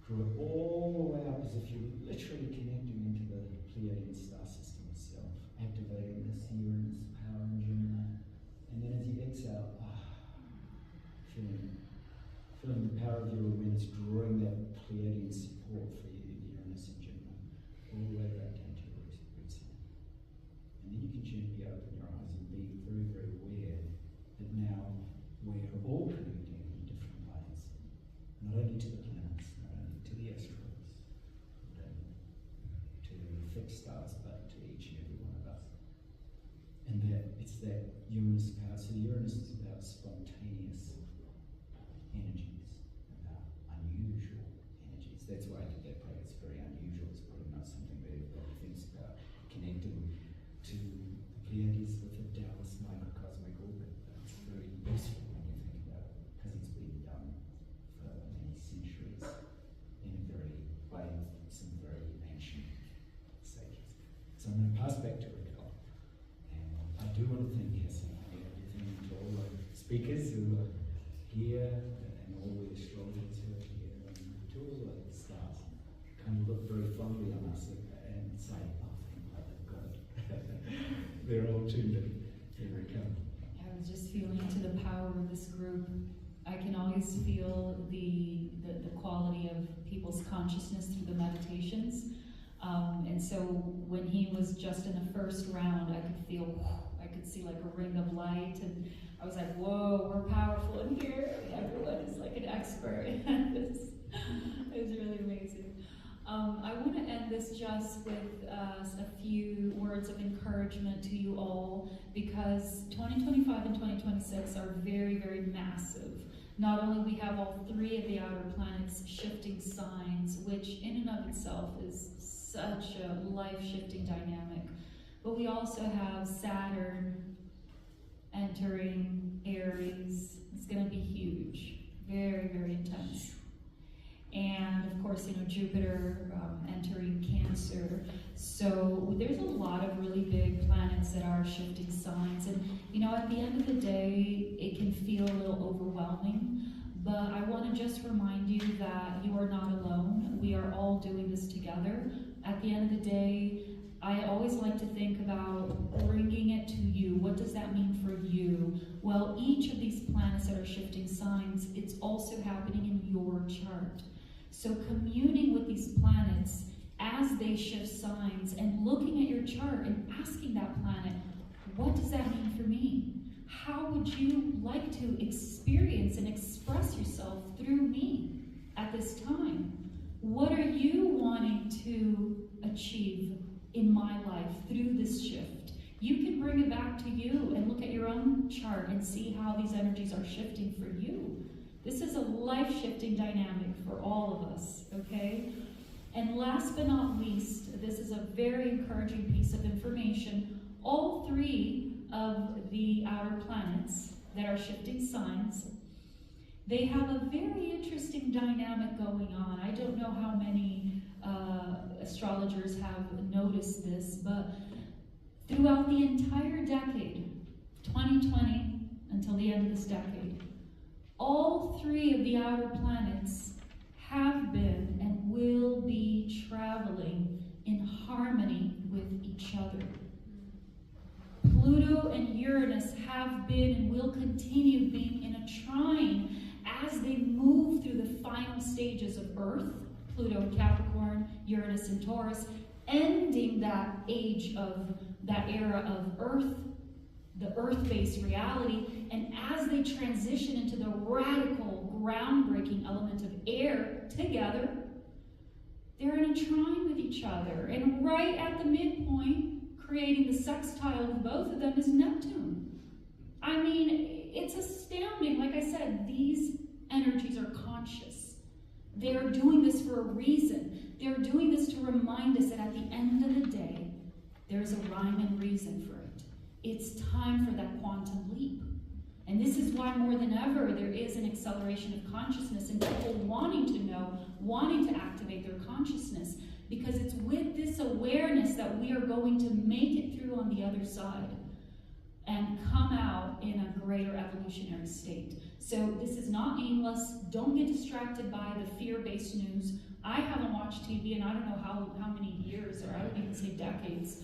Draw it all the way up as if you're literally connecting into the Pleiadian star system itself, activating this Uranus power in Gemini. And then as you exhale, feeling the power of your awareness, drawing that Pleiadian support for you, Uranus and Gemini, all the way back down to your root center. And then you can gently open your eyes and be very, very aware that now we're all connecting in different ways. Not only to the planets, not only to the asteroids, not only to the fixed stars, but to each and every one of us. And that it's that Uranus power. So Uranus is about spontaneous energies, about unusual energies. That's why I did that play. It's very unusual. It's probably not something that everybody thinks about, connecting to the Pleiades with a Taoist microcosmic orbit. But it's very useful when you think about it, because it's been done for many centuries in a very way of some very ancient sages. So I'm going to pass back to Raquel. And I do want to thank Cassie and everything, to all the speakers who are here, and all the astrologers who are here, and to all the stars, kind of look very fondly on us and say, oh, thank God they've got it. They're all tuned in. Here we come. I was just feeling into the power of this group. I can always feel the quality of people's consciousness through the meditations. And so when he was just in the first round, I could see like a ring of light, and I was like, whoa, we're powerful in here. Everyone is like an expert at this. It was really amazing. I want to end this just with a few words of encouragement to you all, because 2025 and 2026 are very, very massive. Not only we have all three of the outer planets shifting signs, which in and of itself is such a life-shifting dynamic, but we also have Saturn entering Aries. It's going to be huge, very, very intense. And of course, Jupiter entering Cancer. So there's a lot of really big planets that are shifting signs. And at the end of the day, it can feel a little overwhelming. But I want to just remind you that you are not alone. We are all doing this together. At the end of the day, I always like to think about bringing it to you. What does that mean for you? Well, each of these planets that are shifting signs, it's also happening in your chart. So communing with these planets as they shift signs and looking at your chart and asking that planet, what does that mean for me? How would you like to experience and express yourself through me at this time? What are you wanting to achieve? own chart and see how these energies are shifting for you. This is a life-shifting dynamic for all of us, okay? And last but not least, this is a very encouraging piece of information. All 3 of the outer planets that are shifting signs, they have a very interesting dynamic going on. I don't know how many astrologers have noticed this, but throughout the entire decade, 2020 until the end of this decade, all 3 of the outer planets have been and will be traveling in harmony with each other. Pluto and Uranus have been and will continue being in a trine as they move through the final stages of Earth, Pluto in Capricorn, Uranus in Taurus, ending that age of, that era of Earth, the earth-based reality, and as they transition into the radical, groundbreaking element of air together, they're in a trine with each other. And right at the midpoint, creating the sextile with both of them, is Neptune. I mean, it's astounding. Like I said, these energies are conscious. They are doing this for a reason. They're doing this to remind us that at the end of the day, there's a rhyme and reason for it. It's time for that quantum leap. And this is why more than ever there is an acceleration of consciousness and people wanting to know, wanting to activate their consciousness, because it's with this awareness that we are going to make it through on the other side and come out in a greater evolutionary state. So this is not aimless. Don't get distracted by the fear-based news. I haven't watched TV in I don't know how many years, or I would even say decades.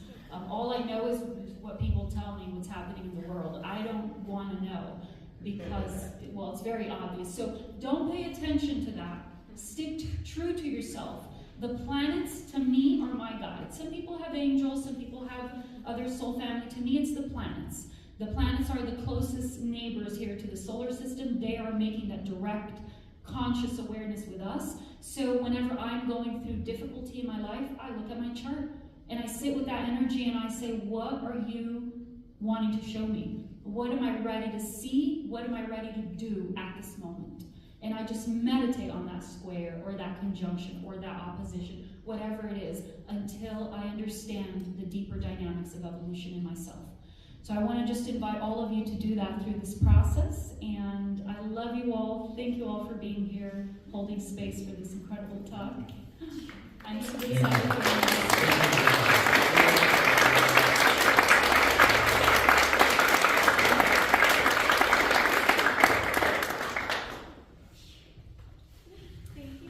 All I know is what people tell me what's happening in the world. I don't want to know because, well, it's very obvious. So don't pay attention to that. Stick true to yourself. The planets, to me, are my guides. Some people have angels, some people have other soul family. To me, it's the planets. The planets are the closest neighbors here to the solar system. They are making that direct, conscious awareness with us. So whenever I'm going through difficulty in my life, I look at my chart and I sit with that energy and I say, what are you wanting to show me? What am I ready to see? What am I ready to do at this moment? And I just meditate on that square or that conjunction or that opposition, whatever it is, until I understand the deeper dynamics of evolution in myself. So I want to just invite all of you to do that through this process. And I love you all. Thank you all for being here, holding space for this incredible talk. I'm so excited for you.